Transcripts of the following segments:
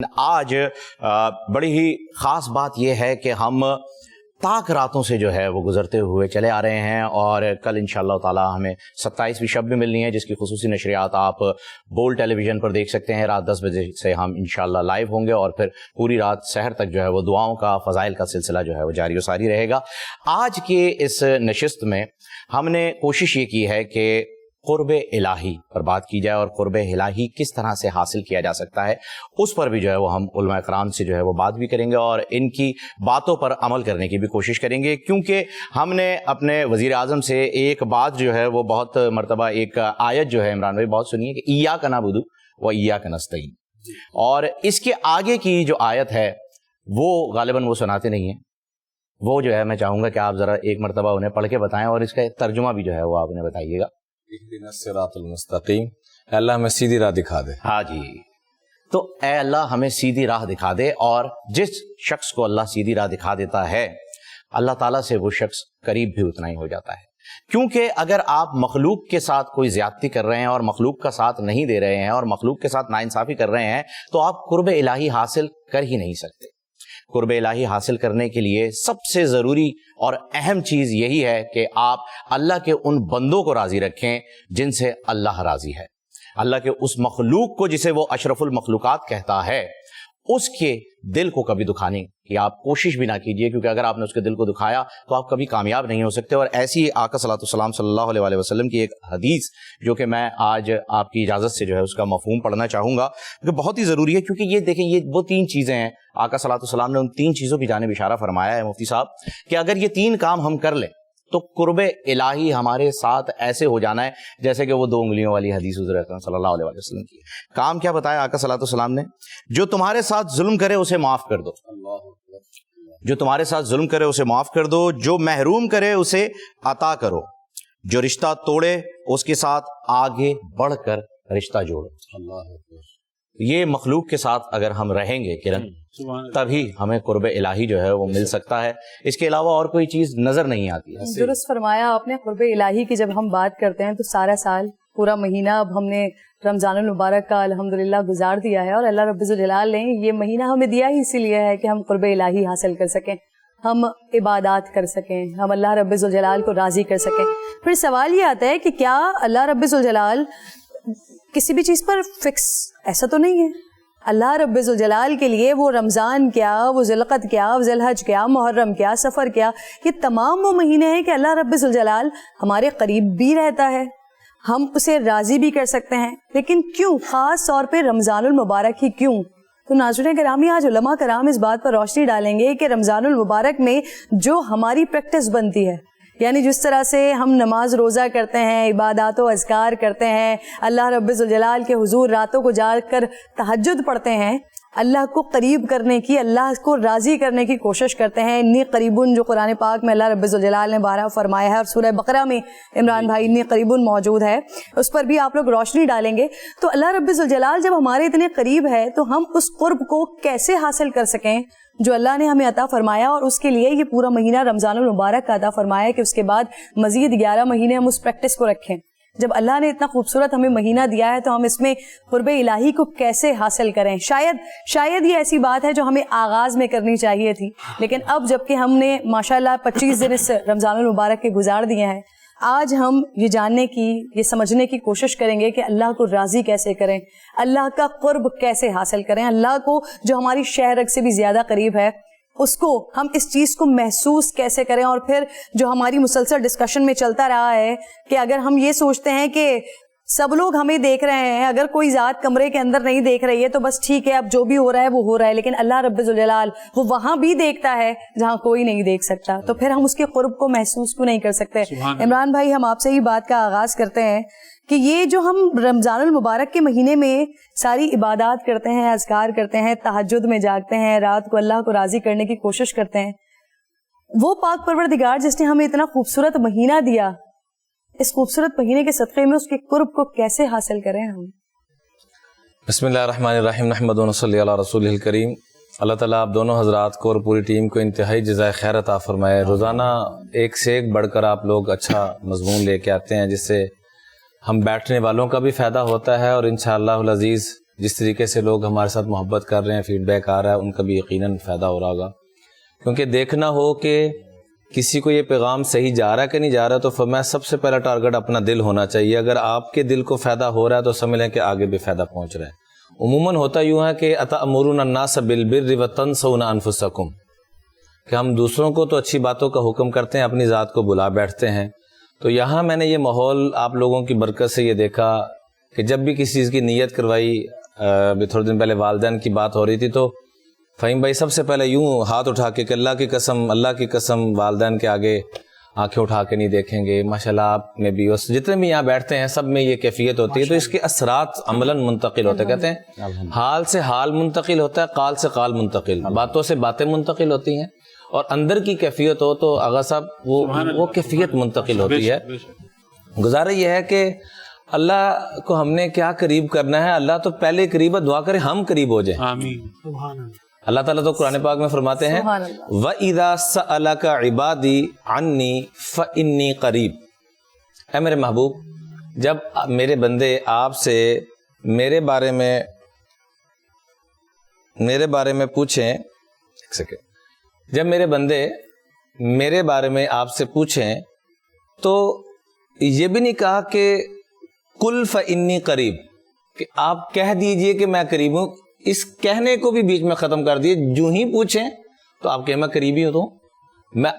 آج بڑی ہی خاص بات یہ ہے کہ ہم تاک راتوں سے جو ہے وہ گزرتے ہوئے چلے آ رہے ہیں اور کل انشاءاللہ تعالی ہمیں 27ویں شب بھی ملنی ہے، جس کی خصوصی نشریات آپ بول ٹیلی ویژن پر دیکھ سکتے ہیں۔ رات 10 بجے سے ہم انشاءاللہ لائیو ہوں گے اور پھر پوری رات سحر تک جو ہے وہ دعاؤں کا، فضائل کا سلسلہ جو ہے وہ جاری و ساری رہے گا۔ آج کے اس نشست میں ہم نے کوشش یہ کی ہے کہ قرب الہی پر بات کی جائے اور قرب الہی کس طرح سے حاصل کیا جا سکتا ہے، اس پر بھی جو ہے وہ ہم علماء کرام سے جو ہے وہ بات بھی کریں گے اور ان کی باتوں پر عمل کرنے کی بھی کوشش کریں گے، کیونکہ ہم نے اپنے وزیر اعظم سے ایک بات جو ہے وہ بہت مرتبہ، ایک آیت جو ہے عمران بھائی بہت سنی ہے کہ ایاک نعبد و ایاک نستعین، اور اس کے آگے کی جو آیت ہے وہ غالباً وہ سناتے نہیں ہیں۔ وہ جو ہے میں چاہوں گا کہ آپ ذرا ایک مرتبہ انہیں پڑھ کے بتائیں اور اس کا ترجمہ بھی جو ہے وہ آپ انہیں بتائیے گا۔ الصراط المستقیم، اے اللہ ہمیں سیدھی راہ دکھا دے۔ ہاں جی، تو اے اللہ ہمیں سیدھی راہ دکھا دے، اور جس شخص کو اللہ سیدھی راہ دکھا دیتا ہے اللہ تعالیٰ سے وہ شخص قریب بھی اتنا ہی ہو جاتا ہے، کیونکہ اگر آپ مخلوق کے ساتھ کوئی زیادتی کر رہے ہیں اور مخلوق کا ساتھ نہیں دے رہے ہیں اور مخلوق کے ساتھ ناانصافی کر رہے ہیں تو آپ قرب الہی حاصل کر ہی نہیں سکتے۔ قرب الہی حاصل کرنے کے لیے سب سے ضروری اور اہم چیز یہی ہے کہ آپ اللہ کے ان بندوں کو راضی رکھیں جن سے اللہ راضی ہے، اللہ کے اس مخلوق کو جسے وہ اشرف المخلوقات کہتا ہے، اس کے دل کو کبھی دکھانے کی آپ کوشش بھی نہ کیجیے، کیونکہ اگر آپ نے اس کے دل کو دکھایا تو آپ کبھی کامیاب نہیں ہو سکتے۔ اور ایسی آقا صلی اللہ علیہ وسلم کی ایک حدیث جو کہ میں آج آپ کی اجازت سے جو ہے اس کا مفہوم پڑھنا چاہوں گا، جو بہت ہی ضروری ہے، کیونکہ یہ دیکھیں یہ وہ تین چیزیں ہیں، آقا صلی اللہ علیہ وسلم نے ان تین چیزوں کی جانب اشارہ فرمایا ہے مفتی صاحب، کہ اگر یہ تین کام ہم کر لیں تو قرب الہی ہمارے ساتھ ایسے ہو جانا ہے جیسے کہ وہ 2 انگلیوں والی حدیث حضور اکرم صلی اللہ علیہ وسلم کی۔ کام کیا بتایا آقا صلی اللہ علیہ وسلم نے؟ جو تمہارے ساتھ ظلم کرے اسے معاف کر دو، جو تمہارے ساتھ ظلم کرے اسے معاف کر دو، جو محروم کرے اسے عطا کرو، جو رشتہ توڑے اس کے ساتھ آگے بڑھ کر رشتہ جوڑو۔ یہ مخلوق کے ساتھ اگر ہم رہیں گے کرن تبھی ہمیں قرب الہی جو ہے وہ مل سکتا ہے، اس کے علاوہ اور کوئی چیز نظر نہیں آتی ہے۔ درست فرمایا آپ نے۔ قرب الہی کی جب ہم بات کرتے ہیں تو سارا سال، پورا مہینہ اب ہم نے رمضان المبارک کا الحمدللہ گزار دیا ہے، اور اللہ رب الجلال نے یہ مہینہ ہمیں دیا ہی اسی لیے ہے کہ ہم قرب الہی حاصل کر سکیں، ہم عبادات کر سکیں، ہم اللہ رب الجلال کو راضی کر سکیں۔ پھر سوال یہ آتا ہے کہ کیا اللہ رب الجلال کسی بھی چیز پر فکس؟ ایسا تو نہیں ہے۔ اللہ رب الجلال کے لیے وہ رمضان کیا، وہ ذوالقعدہ کیا، ذی الحج کیا، محرم کیا، سفر کیا، یہ تمام وہ مہینے ہیں کہ اللہ رب الجلال ہمارے قریب بھی رہتا ہے، ہم اسے راضی بھی کر سکتے ہیں۔ لیکن کیوں خاص طور پہ رمضان المبارک ہی کیوں؟ تو ناظرین گرامی، آج علماء کرام اس بات پر روشنی ڈالیں گے کہ رمضان المبارک میں جو ہماری پریکٹس بنتی ہے، یعنی جس طرح سے ہم نماز روزہ کرتے ہیں، عبادات و اذکار کرتے ہیں، اللہ رب الجلال کے حضور راتوں کو جا کر تہجد پڑھتے ہیں، اللہ کو قریب کرنے کی، اللہ کو راضی کرنے کی کوشش کرتے ہیں۔ انی قریبن جو قرآن پاک میں اللہ رب الجلال نے بارہا فرمایا ہے، اور سورہ بقرہ میں عمران بھائی انی قریبن موجود ہے، اس پر بھی آپ لوگ روشنی ڈالیں گے۔ تو اللہ رب الجلال جب ہمارے اتنے قریب ہے تو ہم اس قرب کو کیسے حاصل کر سکیں جو اللہ نے ہمیں عطا فرمایا، اور اس کے لیے یہ پورا مہینہ رمضان المبارک کا عطا فرمایا کہ اس کے بعد مزید 11 مہینے ہم اس پریکٹس کو رکھیں۔ جب اللہ نے اتنا خوبصورت ہمیں مہینہ دیا ہے تو ہم اس میں قرب الہی کو کیسے حاصل کریں؟ شاید یہ ایسی بات ہے جو ہمیں آغاز میں کرنی چاہیے تھی، لیکن اب جب کہ ہم نے ماشاءاللہ 25 دن اس رمضان المبارک کے گزار دیے ہیں، آج ہم یہ جاننے کی، یہ سمجھنے کی کوشش کریں گے کہ اللہ کو راضی کیسے کریں، اللہ کا قرب کیسے حاصل کریں، اللہ کو جو ہماری شہ رگ سے بھی زیادہ قریب ہے اس کو ہم اس چیز کو محسوس کیسے کریں۔ اور پھر جو ہماری مسلسل ڈسکشن میں چلتا رہا ہے کہ اگر ہم یہ سوچتے ہیں کہ سب لوگ ہمیں دیکھ رہے ہیں، اگر کوئی ذات کمرے کے اندر نہیں دیکھ رہی ہے تو بس ٹھیک ہے، اب جو بھی ہو رہا ہے وہ ہو رہا ہے، لیکن اللہ رب الجلال وہ وہاں بھی دیکھتا ہے جہاں کوئی نہیں دیکھ سکتا، تو پھر ہم اس کے قرب کو محسوس کیوں نہیں کر سکتے؟ عمران بھائی، ہم آپ سے ہی بات کا آغاز کرتے ہیں کہ یہ جو ہم رمضان المبارک کے مہینے میں ساری عبادات کرتے ہیں، اذکار کرتے ہیں، تہجد میں جاگتے ہیں، رات کو اللہ کو راضی کرنے کی کوشش کرتے ہیں، وہ پاک پروردگار جس نے ہمیں اتنا خوبصورت مہینہ دیا، اس خوبصورت مہینے کے صدقے میں اس کے قرب کو کیسے حاصل کریں ہم؟ بسم اللہ الرحمن الرحیم، نحمد و صلی علی رسول الکریم۔ اللہ تعالیٰ آپ دونوں حضرات کو اور پوری ٹیم کو انتہائی جزائے خیر عطا فرمائے۔ روزانہ ایک سے ایک بڑھ کر آپ لوگ اچھا مضمون لے کے آتے ہیں، جس سے ہم بیٹھنے والوں کا بھی فائدہ ہوتا ہے اور انشاءاللہ العزیز جس طریقے سے لوگ ہمارے ساتھ محبت کر رہے ہیں، فیڈ بیک آ رہا ہے، ان کا بھی یقیناً فائدہ ہو رہا ہوگا، کیونکہ دیکھنا ہو کہ کسی کو یہ پیغام صحیح جا رہا ہے کہ نہیں جا رہا، تو فرمایا سب سے پہلا ٹارگٹ اپنا دل ہونا چاہیے. اگر آپ کے دل کو فائدہ ہو رہا ہے تو سمجھ لیں کہ آگے بھی فائدہ پہنچ رہا ہے. عموماً ہوتا یوں ہے کہ اتأمرون الناس بالبر وتنسون انفسکم، کہ ہم دوسروں کو تو اچھی باتوں کا حکم کرتے ہیں، اپنی ذات کو بلا بیٹھتے ہیں. تو یہاں میں نے یہ ماحول آپ لوگوں کی برکت سے یہ دیکھا کہ جب بھی کسی چیز کی نیت کروائی، ابھی تھوڑے دن پہلے والدین کی بات ہو رہی تھی، تو فہیم بھائی سب سے پہلے یوں ہاتھ اٹھا کے کہ اللہ کی قسم والدین کے آگے آنکھیں اٹھا کے نہیں دیکھیں گے. ماشاءاللہ آپ میں بھی اور جتنے بھی یہاں بیٹھتے ہیں سب میں یہ کیفیت ہوتی ہے. تو اس کے اثرات عملاً منتقل ہوتے ہیں. کہتے ہیں حال سے حال منتقل ہوتا ہے، قال سے قال منتقل، باتوں سے باتیں منتقل ہوتی ہیں، اور اندر کی کیفیت ہو تو آغا صاحب وہ کیفیت منتقل ہوتی ہے. گزارا یہ ہے کہ اللہ کو ہم نے کیا قریب کرنا ہے، اللہ تو پہلے قریب ہے، دعا کرے ہم قریب ہو جائیں. آمین. سبحان اللہ. اللہ تعالیٰ تو قرآن پاک میں فرماتے ہیں وَإِذَا سَأَلَكَ عِبَادِي عَنِّي فَإِنِّي قَرِيب. اے میرے محبوب، جب میرے بندے آپ سے میرے بارے میں پوچھیں، ایک سیکنڈ، جب میرے بندے میرے بارے میں آپ سے پوچھیں تو یہ بھی نہیں کہا کہ قُلْ فَإِنِّي قَرِيب، کہ آپ کہہ دیجئے کہ میں قریب ہوں. اس کہنے کو بھی بیچ میں ختم کر دیے. جو ہی پوچھیں تو آپ کہیں میں قریبی ہوں، تو میں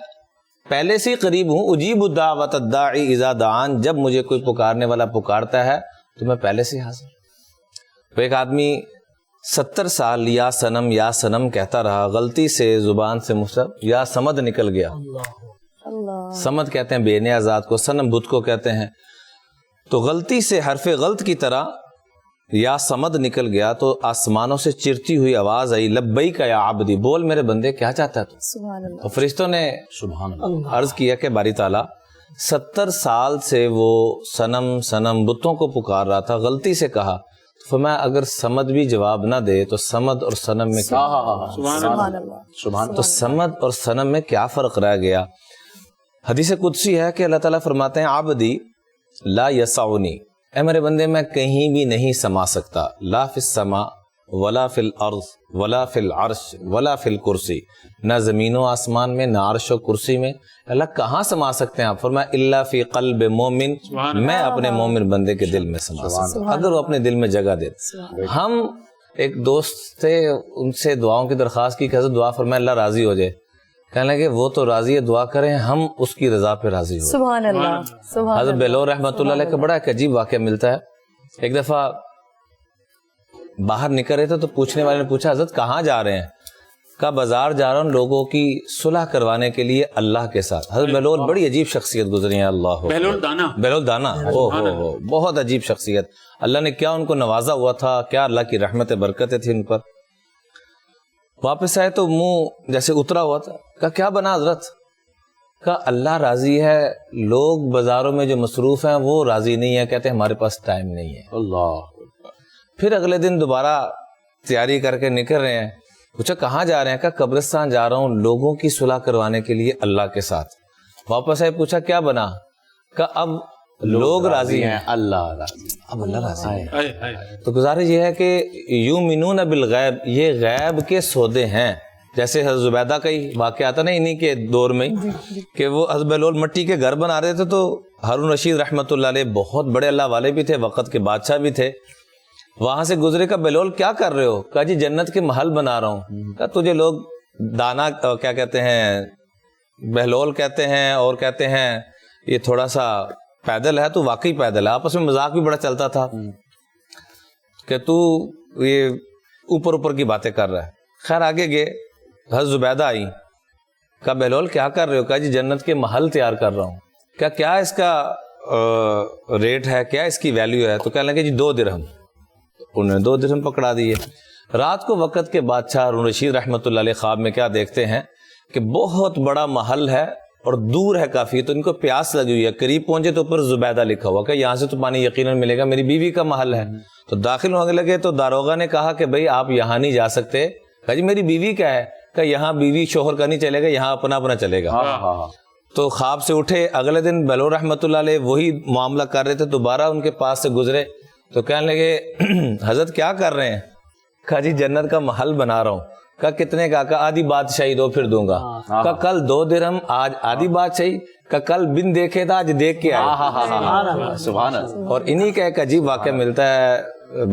پہلے سے ہی قریب ہوں. اجیب الدعوۃ الداعی اذا دعان، جب مجھے کوئی پکارنے والا پکارتا ہے تو میں پہلے سے حاضر. تو ایک آدمی 70 سال یا سنم کہتا رہا، غلطی سے زبان سے یا سمد نکل گیا. سمد کہتے ہیں بے نیا ذات کو، سنم بت کو کہتے ہیں. تو غلطی سے حرف غلط کی طرح یا سمد نکل گیا تو آسمانوں سے چرتی ہوئی آواز آئی، لبیک یا عبدی، بول میرے بندے کیا چاہتا ہے تو. سبحان اللہ. تو فرشتوں نے سبحان اللہ عرض کیا کہ باری تعالیٰ 70 سال سے وہ سنم بتوں کو پکار رہا تھا، غلطی سے کہا. تو فرمایا اگر سمد بھی جواب نہ دے تو سمد اور سنم میں کیا، سبحان اللہ. تو سمد اور سنم میں کیا فرق رہ گیا. حدیث قدسی ہے کہ اللہ تعالیٰ فرماتے ہیں عبدی لا یسعنی، اے میرے بندے میں کہیں بھی نہیں سما سکتا، لا فی السماء ولا فی الارض ولا فی العرش ولا فی الکرسی، نہ زمین و آسمان میں، نہ عرش و کرسی میں. اللہ کہاں سما سکتے ہیں آپ؟ فرمایا الا فی قلب مومن، میں اپنے مومن بندے کے دل میں سما سکتا ہوں اگر وہ اپنے دل میں جگہ دے. ہم ایک دوست تھے، ان سے دعاؤں کی درخواست کی کہ حضرت دعا فرمائے اللہ راضی ہو جائے. کہنے لگے وہ تو راضی ہے، دعا کریں ہم اس کی رضا پہ راضی ہو. سبحان اللہ. سبحان حضرت بیلور رحمۃ اللہ علیہ کا بڑا ایک عجیب واقعہ ملتا ہے. ایک دفعہ باہر نکل رہے تھے تو پوچھنے والے نے پوچھا حضرت کہاں جا رہے ہیں؟ کہا بازار جا رہا ہوں لوگوں کی صلح کروانے کے لیے اللہ کے ساتھ. حضرت بیلور بڑی عجیب شخصیت گزری ہیں. اللہ بیلور دانا بہت عجیب شخصیت. اللہ نے کیا ان کو نوازا ہوا تھا، کیا اللہ کی رحمت برکتیں تھیں ان پر. واپس آئے تو منہ جیسے اترا ہوا تھا. کہا کیا بنا حضرت؟ کہا اللہ راضی ہے، لوگ بازاروں میں جو مصروف ہیں وہ راضی نہیں ہے، کہتے ہیں ہمارے پاس ٹائم نہیں ہے. اللہ. پھر اگلے دن دوبارہ تیاری کر کے نکل رہے ہیں. پوچھا کہاں جا رہے ہیں؟ کہا قبرستان جا رہا ہوں لوگوں کی صلح کروانے کے لیے اللہ کے ساتھ. واپس آئے پوچھا کیا بنا؟ کہا اب لوگ راضی ہیں، اللہ راضی، اب اللہ راضی ہے. تو گزارش یہ ہے کہ یؤمنون بالغیب، یہ غیب کے سودے ہیں. جیسے حضرت زبیدہ کا ہی واقعہ آتا نا انہی کے دور میں کہ وہ حضرت بیلول مٹی کے گھر بنا رہے تھے، تو ہارون رشید رحمۃ اللہ علیہ بہت بڑے اللہ والے بھی تھے، وقت کے بادشاہ بھی تھے. وہاں سے گزرے. کا بیلول کیا کر رہے ہو؟ کہا جی جنت کے محل بنا رہا ہوں. کہا تجھے لوگ دانا کیا کہتے ہیں، بہلول کہتے ہیں، اور کہتے ہیں یہ تھوڑا سا پیدل ہے. تو واقعی پیدل ہے. آپس میں مذاق بھی بڑا چلتا تھا کہ تو یہ اوپر اوپر کی باتیں کر رہا ہے. خیر آگے گئے. حضرت زبیدہ آئی. کہا بہلول کیا کر رہے ہو؟ کہا جی جنت کے محل تیار کر رہا ہوں. کیا اس کا ریٹ ہے، کیا اس کی ویلیو ہے؟ تو کہنے لگے جی 2 درہم. انہوں نے 2 درہم پکڑا دیے. رات کو وقت کے بادشاہ ہارون رشید رحمۃ اللہ علیہ خواب میں کیا دیکھتے ہیں کہ بہت بڑا محل ہے اور دور ہے کافی. تو ان کو پیاس لگی ہوئی ہے. قریب پہنچے تو اوپر زبیدہ لکھا ہوا کہ یہاں سے تو پانی یقیناً ملے گا، میری بیوی کا محل ہے. تو داخل ہونے لگے تو داروغہ نے کہا کہ بھائی آپ یہاں نہیں جا سکتے. کہا جی میری بیوی کیا ہے؟ کہ یہاں بیوی شوہر کا نہیں چلے گا، یہاں اپنا اپنا چلے گا. تو خواب سے اٹھے. اگلے دن بیلور رحمۃ اللہ علیہ وہی معاملہ کر رہے تھے. دوبارہ ان کے پاس سے گزرے. تو کہنے لگے حضرت کیا کر رہے ہیں؟ کہا جی جنت کا محل بنا رہا ہوں. کہا کتنے کا؟ کہا آدھی بادشاہی دو پھر دوں گا. کہا کل 2 درہم آج آدھی بادشاہی. کہا کل بن دیکھے تھا آج دیکھ کے آئے. سبحان اللہ. اور انہی کا ایک عجیب واقعہ ملتا ہے.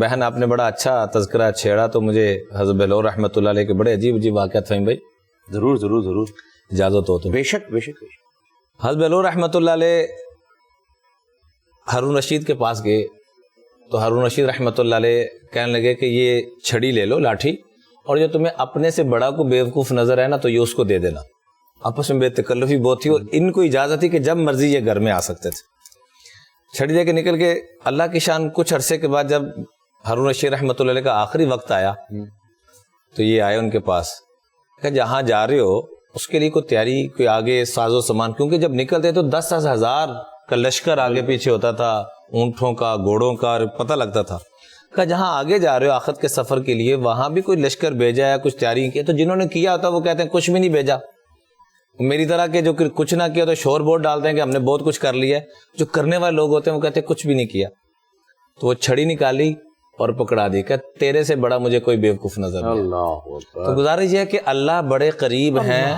بہن آپ نے بڑا اچھا تذکرہ چھیڑا تو مجھے حضرت بہلول رحمۃ اللہ علیہ کے بڑے عجیب عجیب واقعات فہیم بھائی. ضرور ضرور ضرور اجازت ہو تو. بے شک بے شک. حضرت بہلول رحمۃ اللہ علیہ ہارون رشید کے پاس گئے تو ہارون رشید رحمۃ اللہ علیہ کہنے لگے کہ یہ چھڑی لے لو لاٹھی, اور جو تمہیں اپنے سے بڑا کو بیوقوف نظر ہے نا تو یہ اس کو دے دینا. آپس میں بے تکلفی بہت تھی اور ان کو اجازت تھی کہ جب مرضی یہ گھر میں آ سکتے تھے. چھڑی دے کے نکل کے اللہ کی شان. کچھ عرصے کے بعد جب ہارون رشید رحمۃ اللہ علیہ کا آخری وقت آیا تو یہ آئے ان کے پاس کہ جہاں جا رہے ہو اس کے لیے کوئی تیاری, کوئی آگے ساز و سامان, کیونکہ جب نکلتے تو 10,000 کا لشکر آگے پیچھے ہوتا تھا, اونٹوں کا گھوڑوں کا پتہ لگتا تھا. کہ جہاں آگے جا رہے ہو آخرت کے سفر کے لیے وہاں بھی کوئی لشکر بھیجا یا کچھ تیاری کی. تو جنہوں نے کیا ہوتا وہ کہتے ہیں کچھ بھی نہیں بھیجا. میری طرح کے جو کچھ نہ کیا تو شور بہت ڈالتے ہیں کہ ہم نے بہت کچھ کر لیا ہے. جو کرنے والے لوگ ہوتے ہیں وہ کہتے ہیں کچھ بھی نہیں کیا. تو وہ چھڑی نکالی اور پکڑا دی کہ تیرے سے بڑا مجھے کوئی بیوقوف نظر نہیں. تو گزارش یہ ہے کہ اللہ بڑے قریب ہیں,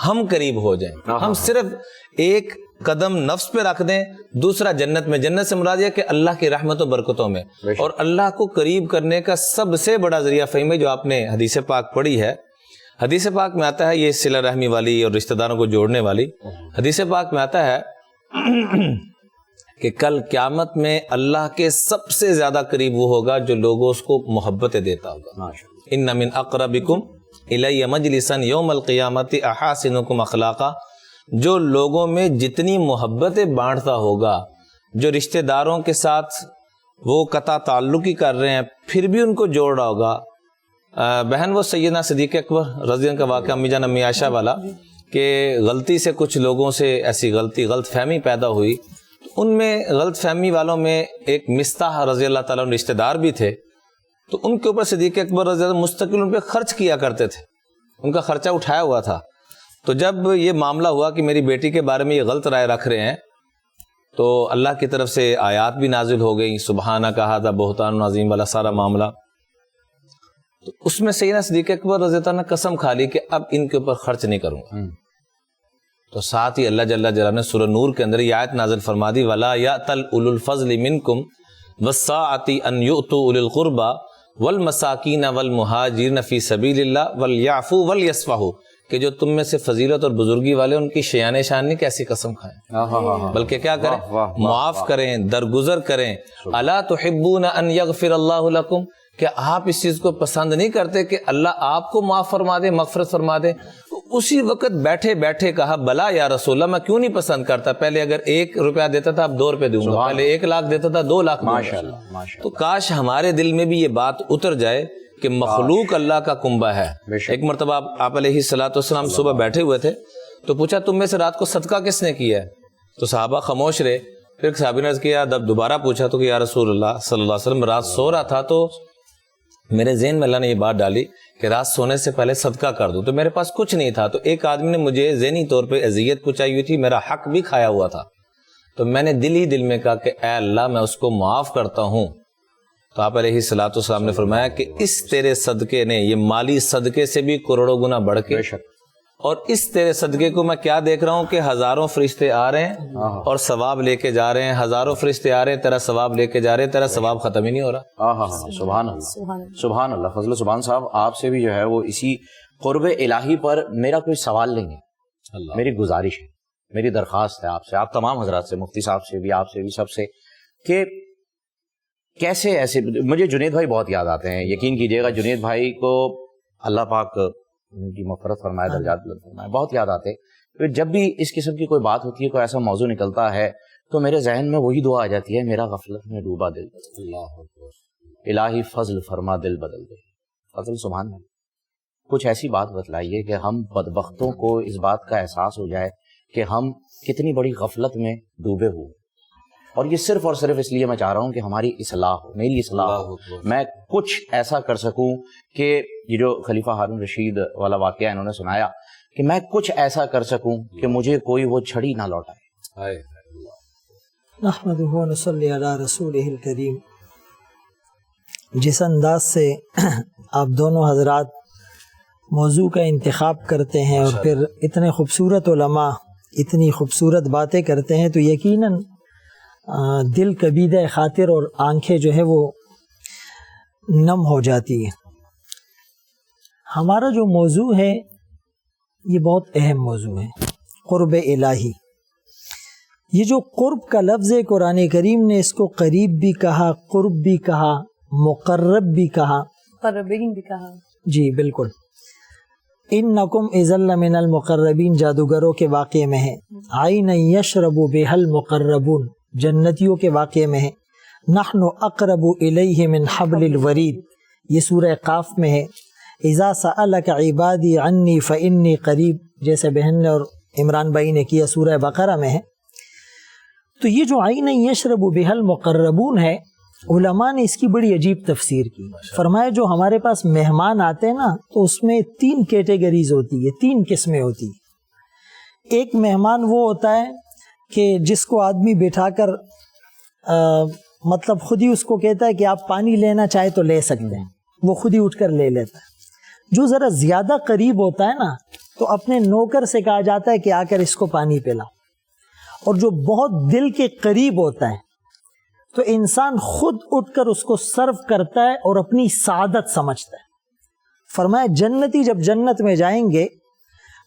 ہم قریب ہو جائیں. ہم صرف ایک قدم نفس پہ رکھ دیں, دوسرا جنت میں. جنت سے مراد یہ کہ اللہ کی رحمت و برکتوں میں. اور اللہ کو قریب کرنے کا سب سے بڑا ذریعہ فہیم ہے جو آپ نے حدیث پاک پڑھی ہے. حدیث پاک میں آتا ہے یہ صلہ رحمی والی اور رشتہ داروں کو جوڑنے والی. حدیث پاک میں آتا ہے کہ کل قیامت میں اللہ کے سب سے زیادہ قریب وہ ہوگا جو لوگوں اس کو محبتیں دیتا ہوگا. ان من اقربکم الی مجلسا یوم القیامت احاسنکم اخلاقا. جو لوگوں میں جتنی محبتیں بانٹتا ہوگا, جو رشتہ داروں کے ساتھ وہ قطع تعلقی کر رہے ہیں پھر بھی ان کو جوڑ رہا ہوگا. بہن وہ سیدنا صدیق اکبر رضی اللہ کا واقعہ امی جان امی عائشہ والا کہ غلطی سے کچھ لوگوں سے ایسی غلط فہمی پیدا ہوئی. ان میں غلط فہمی والوں میں ایک مستح رضی اللہ تعالیٰ رشتہ دار بھی تھے. تو ان کے اوپر صدیق اکبر رضی اللہ مستقل ان پہ خرچ کیا کرتے تھے, ان کا خرچہ اٹھایا ہوا تھا. تو جب یہ معاملہ ہوا کہ میری بیٹی کے بارے میں یہ غلط رائے رکھ رہے ہیں تو اللہ کی طرف سے آیات بھی نازل ہو گئی, سبحانہ کہا تھا بہتان عظیم والا سارا معاملہ. تو اس میں سیدنا صدیق اکبر رضی اللہ عنہ نے قسم کھا لی کہ اب ان کے اوپر خرچ نہیں کروں گا. تو ساتھ ہی اللہ جل جلالہ نے سورہ نور کے اندر یہ آیت نازل فرما دی وَلَا يَأْتَلْ أُولُو الْفَضْلِ مِنْكُمْ وَالسَّاعَةِ أَنْ يُؤْتُوا أُولِي الْقُرْبَى وَالْمَسَاكِينَ وَالْمُهَاجِرِينَ فِي سَبِيلِ اللَّهِ وَلْيَعْفُوا وَلْيَصْفَحُوا. کہ جو تم میں سے فضیلت اور بزرگی والے ان کی شیان شان نہیں کیسی قسم کھائیں, بلکہ کیا کریں, معاف کریں, درگزر کریں. الا تحبون ان یغفر اللہ لکم. کیا آپ اس چیز کو پسند نہیں کرتے کہ اللہ آپ کو معاف فرما دے, مغفرت فرما دے؟ اسی وقت بیٹھے بیٹھے کہا بلا یا رسول اللہ, میں کیوں نہیں پسند کرتا. پہلے اگر 1 روپیہ دیتا تھا اب 2 روپے دوں گا, پہلے 1 لاکھ دیتا تھا 2 لاکھ. ماشاءاللہ. تو کاش ہمارے دل میں بھی یہ بات اتر جائے کہ مخلوق اللہ کا کنبہ ہے. ایک مرتبہ آپ علیہ الصلوۃ والسلام صبح بیٹھے ہوئے تھے تو پوچھا تم میں سے رات کو صدقہ کس نے کیا ہے؟ تو صحابہ خاموش رہے. پھر صحابی نے عرض کیا, جب دوبارہ پوچھا تو کہ یا رسول اللہ صلی اللہ علیہ وسلم رات سو رہا تھا تو میرے ذہن میں اللہ نے یہ بات ڈالی کہ رات سونے سے پہلے صدقہ کر دوں. تو میرے پاس کچھ نہیں تھا, تو ایک آدمی نے مجھے ذہنی طور پہ اذیت پہنچائی ہوئی تھی, میرا حق بھی کھایا ہوا تھا. تو میں نے دل ہی دل میں کہا کہ اے اللہ میں اس کو معاف کرتا ہوں. تو آپ علیہ الصلوۃ والسلام نے فرمایا کہ اس تیرے صدقے نے, یہ مالی صدقے سے بھی کروڑوں گنا بڑھ کے, اور اس تیرے صدقے کو میں کیا دیکھ رہا ہوں کہ ہزاروں فرشتے آ رہے ہیں اور ثواب لے کے جا رہے ہیں, ہزاروں فرشتے آ رہے ہیں تیرا ثواب لے کے جا رہے ہیں, تیرا ثواب ختم ہی نہیں ہو رہا. سبحان اللہ سبحان اللہ. فضل سبحان صاحب آپ سے بھی جو ہے وہ اسی قرب الہی پر میرا کوئی سوال نہیں ہے, میری گزارش ہے, میری درخواست ہے آپ سے, آپ تمام حضرات سے, مفتی صاحب سے بھی, آپ سے بھی, سب سے, کہ کیسے ایسے, مجھے جنید بھائی بہت یاد آتے ہیں. یقین کیجئے گا جنید بھائی کو اللہ پاک ان کی مغفرت فرمائے, درجات بلند فرمائے, بہت یاد آتے. پھر جب بھی اس قسم کی کوئی بات ہوتی ہے, کوئی ایسا موضوع نکلتا ہے تو میرے ذہن میں وہی دعا آ جاتی ہے, میرا غفلت میں ڈوبا دل الہی فضل فرما دل بدل دے. فضل سبحان اللہ. کچھ ایسی بات بتلائیے کہ ہم بدبختوں کو اس بات کا احساس ہو جائے کہ ہم کتنی بڑی غفلت میں ڈوبے ہوئے. اور یہ صرف اور صرف اس لیے میں چاہ رہا ہوں کہ ہماری اصلاح ہو, میری اصلاح ہو, میں کچھ ایسا کر سکوں کہ یہ جو خلیفہ ہارون رشید والا واقعہ انہوں نے سنایا, کہ میں کچھ ایسا کر سکوں کہ مجھے کوئی وہ چھڑی نہ لوٹائے. نحمدہ و نصلی علی رسولہ الکریم. جس انداز سے آپ دونوں حضرات موضوع کا انتخاب کرتے ہیں اور پھر اتنے خوبصورت علماء اتنی خوبصورت باتیں کرتے ہیں تو یقیناً دل کبیدہ خاطر اور آنکھیں جو ہے وہ نم ہو جاتی ہے۔ ہمارا جو موضوع ہے یہ بہت اہم موضوع ہے، قرب الہی۔ یہ جو قرب کا لفظ ہے قرآن کریم نے اس کو قریب بھی کہا، قرب بھی کہا، مقرب بھی کہا، مقربین بھی کہا۔ جی بالکل، انکم اذا لمن المقربین جادوگروں کے واقعے میں ہے، عین یشرب بها المقربون جنتیوں کے واقعے میں ہے، نحن اقرب الیہ من حبل الورید یہ سورہ قاف میں ہے، اذا سألک عبادی عنی فانی قریب جیسے بہن نے اور عمران بھائی نے کیا سورہ بقرہ میں ہے۔ تو یہ جو عین یشرب بها المقربون ہے، علماء نے اس کی بڑی عجیب تفسیر کی، فرمایا جو ہمارے پاس مہمان آتے ہیں نا تو اس میں 3 کیٹیگریز ہوتی ہے، 3 قسمیں ہوتی ہیں۔ ایک مہمان وہ ہوتا ہے کہ جس کو آدمی بٹھا کر مطلب خود ہی اس کو کہتا ہے کہ آپ پانی لینا چاہے تو لے سکتے ہیں، وہ خود ہی اٹھ کر لے لیتا ہے۔ جو ذرا زیادہ قریب ہوتا ہے نا تو اپنے نوکر سے کہا جاتا ہے کہ آ کر اس کو پانی پلاؤ، اور جو بہت دل کے قریب ہوتا ہے تو انسان خود اٹھ کر اس کو سرو کرتا ہے اور اپنی سعادت سمجھتا ہے۔ فرمایا جنتی جب جنت میں جائیں گے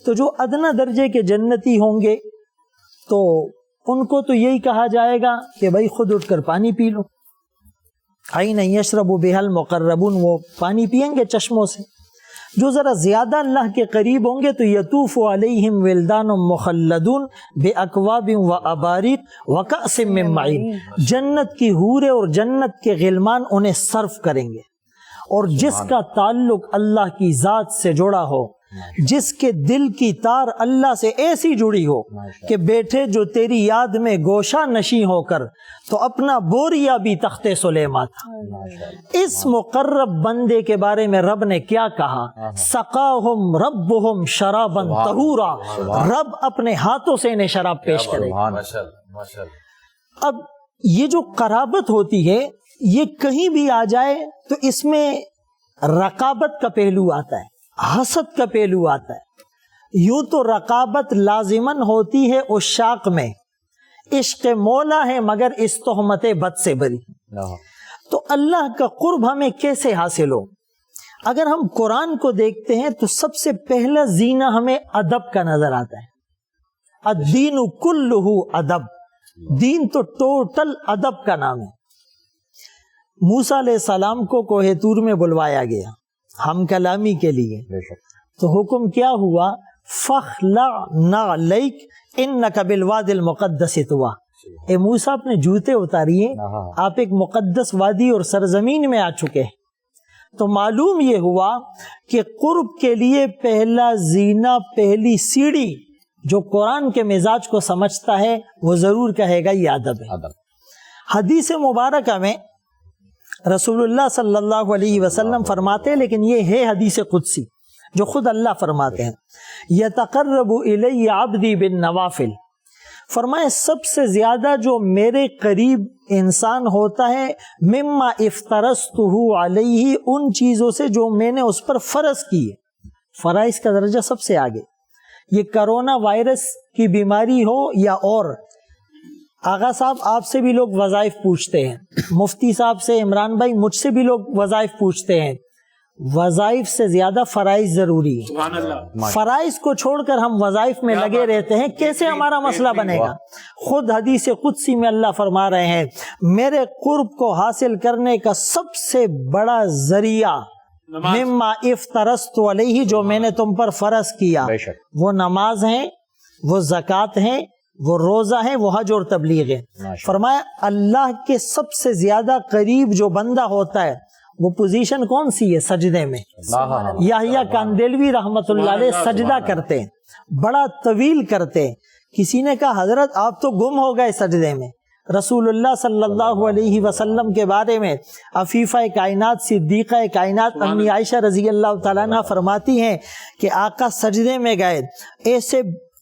تو جو ادنا درجے کے جنتی ہوں گے تو ان کو تو یہی کہا جائے گا کہ بھائی خود اٹھ کر پانی پی لو، عین یشرب بها المقربون وہ پانی پیئیں گے چشموں سے۔ جو ذرا زیادہ اللہ کے قریب ہوں گے تو یطوف علیہم ولدان مخلدون باکواب واباریق وکأس من معین جنت کی حوریں اور جنت کے غلمان انہیں سرو کریں گے۔ اور جس کا تعلق اللہ کی ذات سے جڑا ہو، جس کے دل کی تار اللہ سے ایسی جڑی ہو کہ بیٹھے جو تیری یاد میں گوشہ نشیں ہو کر تو اپنا بوریا بھی تخت سلیمان تھا۔ اس مقرب بندے کے بارے میں رب نے کیا کہا؟ سقاہم ربہم شرابا طہورا، رب اپنے ہاتھوں سے انہیں شراب پیش کرے گا۔ اب یہ جو قرابت ہوتی ہے یہ کہیں بھی آ جائے تو اس میں رقابت کا پہلو آتا ہے، حسد کا پہلو آتا ہے۔ یوں تو رقابت لازماً ہوتی ہے عشاق میں، عشق مولا ہے مگر اس تہمت بد سے بری۔ تو اللہ کا قرب ہمیں کیسے حاصل ہو؟ اگر ہم قرآن کو دیکھتے ہیں تو سب سے پہلا زینہ ہمیں ادب کا نظر آتا ہے۔ الدین کلہ ادب، دین تو ٹوٹل ادب کا نام ہے۔ موسیٰ علیہ السلام کو کوہ طور میں بلوایا گیا ہم کلامی کے لیے، تو حکم کیا ہوا؟ فخلع نعلیک انک بالوادی المقدس طویٰ، اے موسیٰ اپنے جوتے اتاریے، آپ ایک مقدس وادی اور سرزمین میں آ چکے ہیں۔ تو معلوم یہ ہوا کہ قرب کے لیے پہلا زینہ، پہلی سیڑھی جو قرآن کے مزاج کو سمجھتا ہے وہ ضرور کہے گا یہ ادب ہے۔ حدیث مبارکہ میں رسول اللہ صلی اللہ علیہ وسلم فرماتے ہیں، لیکن یہ ہے حدیث قدسی جو خود اللہ فرماتے ہیں، یتقرب الی عبدی بالنوافل، فرمائے سب سے زیادہ جو میرے قریب انسان ہوتا ہے مما افترضتہ علیہ، ان چیزوں سے جو میں نے اس پر فرض کی ہے۔ فرائض کا درجہ سب سے آگے، یہ کرونا وائرس کی بیماری ہو یا اور، آغا صاحب آپ سے بھی لوگ وظائف پوچھتے ہیں، مفتی صاحب سے، عمران بھائی مجھ سے بھی لوگ وظائف پوچھتے ہیں۔ وظائف سے زیادہ فرائض ضروری ہے۔ فرائض کو چھوڑ کر ہم وظائف میں لگے رہتے ہیں، کیسے ہمارا مسئلہ بنے گا؟ خود حدیث قدسی میں اللہ فرما رہے ہیں میرے قرب کو حاصل کرنے کا سب سے بڑا ذریعہ مما افترضت علیہ، جو میں نے تم پر فرض کیا، وہ نماز ہے، وہ زکوٰۃ ہے، وہ روزہ ہے، وہ حج اور تبلیغ ہے۔ فرمایا اللہ کے سب سے زیادہ قریب جو بندہ ہوتا ہے وہ پوزیشن کون سی ہے؟ سجدے میں۔ یحییٰ کاندیلوی رحمت اللہ علیہ سجدہ کرتے ہیں، بڑا طویل کرتے ہیں۔ کسی نے کہا حضرت آپ تو گم ہو گئے سجدے میں۔ رسول اللہ صلی اللہ علیہ وسلم کے بارے میں عفیفہ کائنات صدیقہ کائنات امی عائشہ رضی اللہ تعالیٰ عنہ فرماتی ہیں کہ آقا سجدے میں گئے، ایسے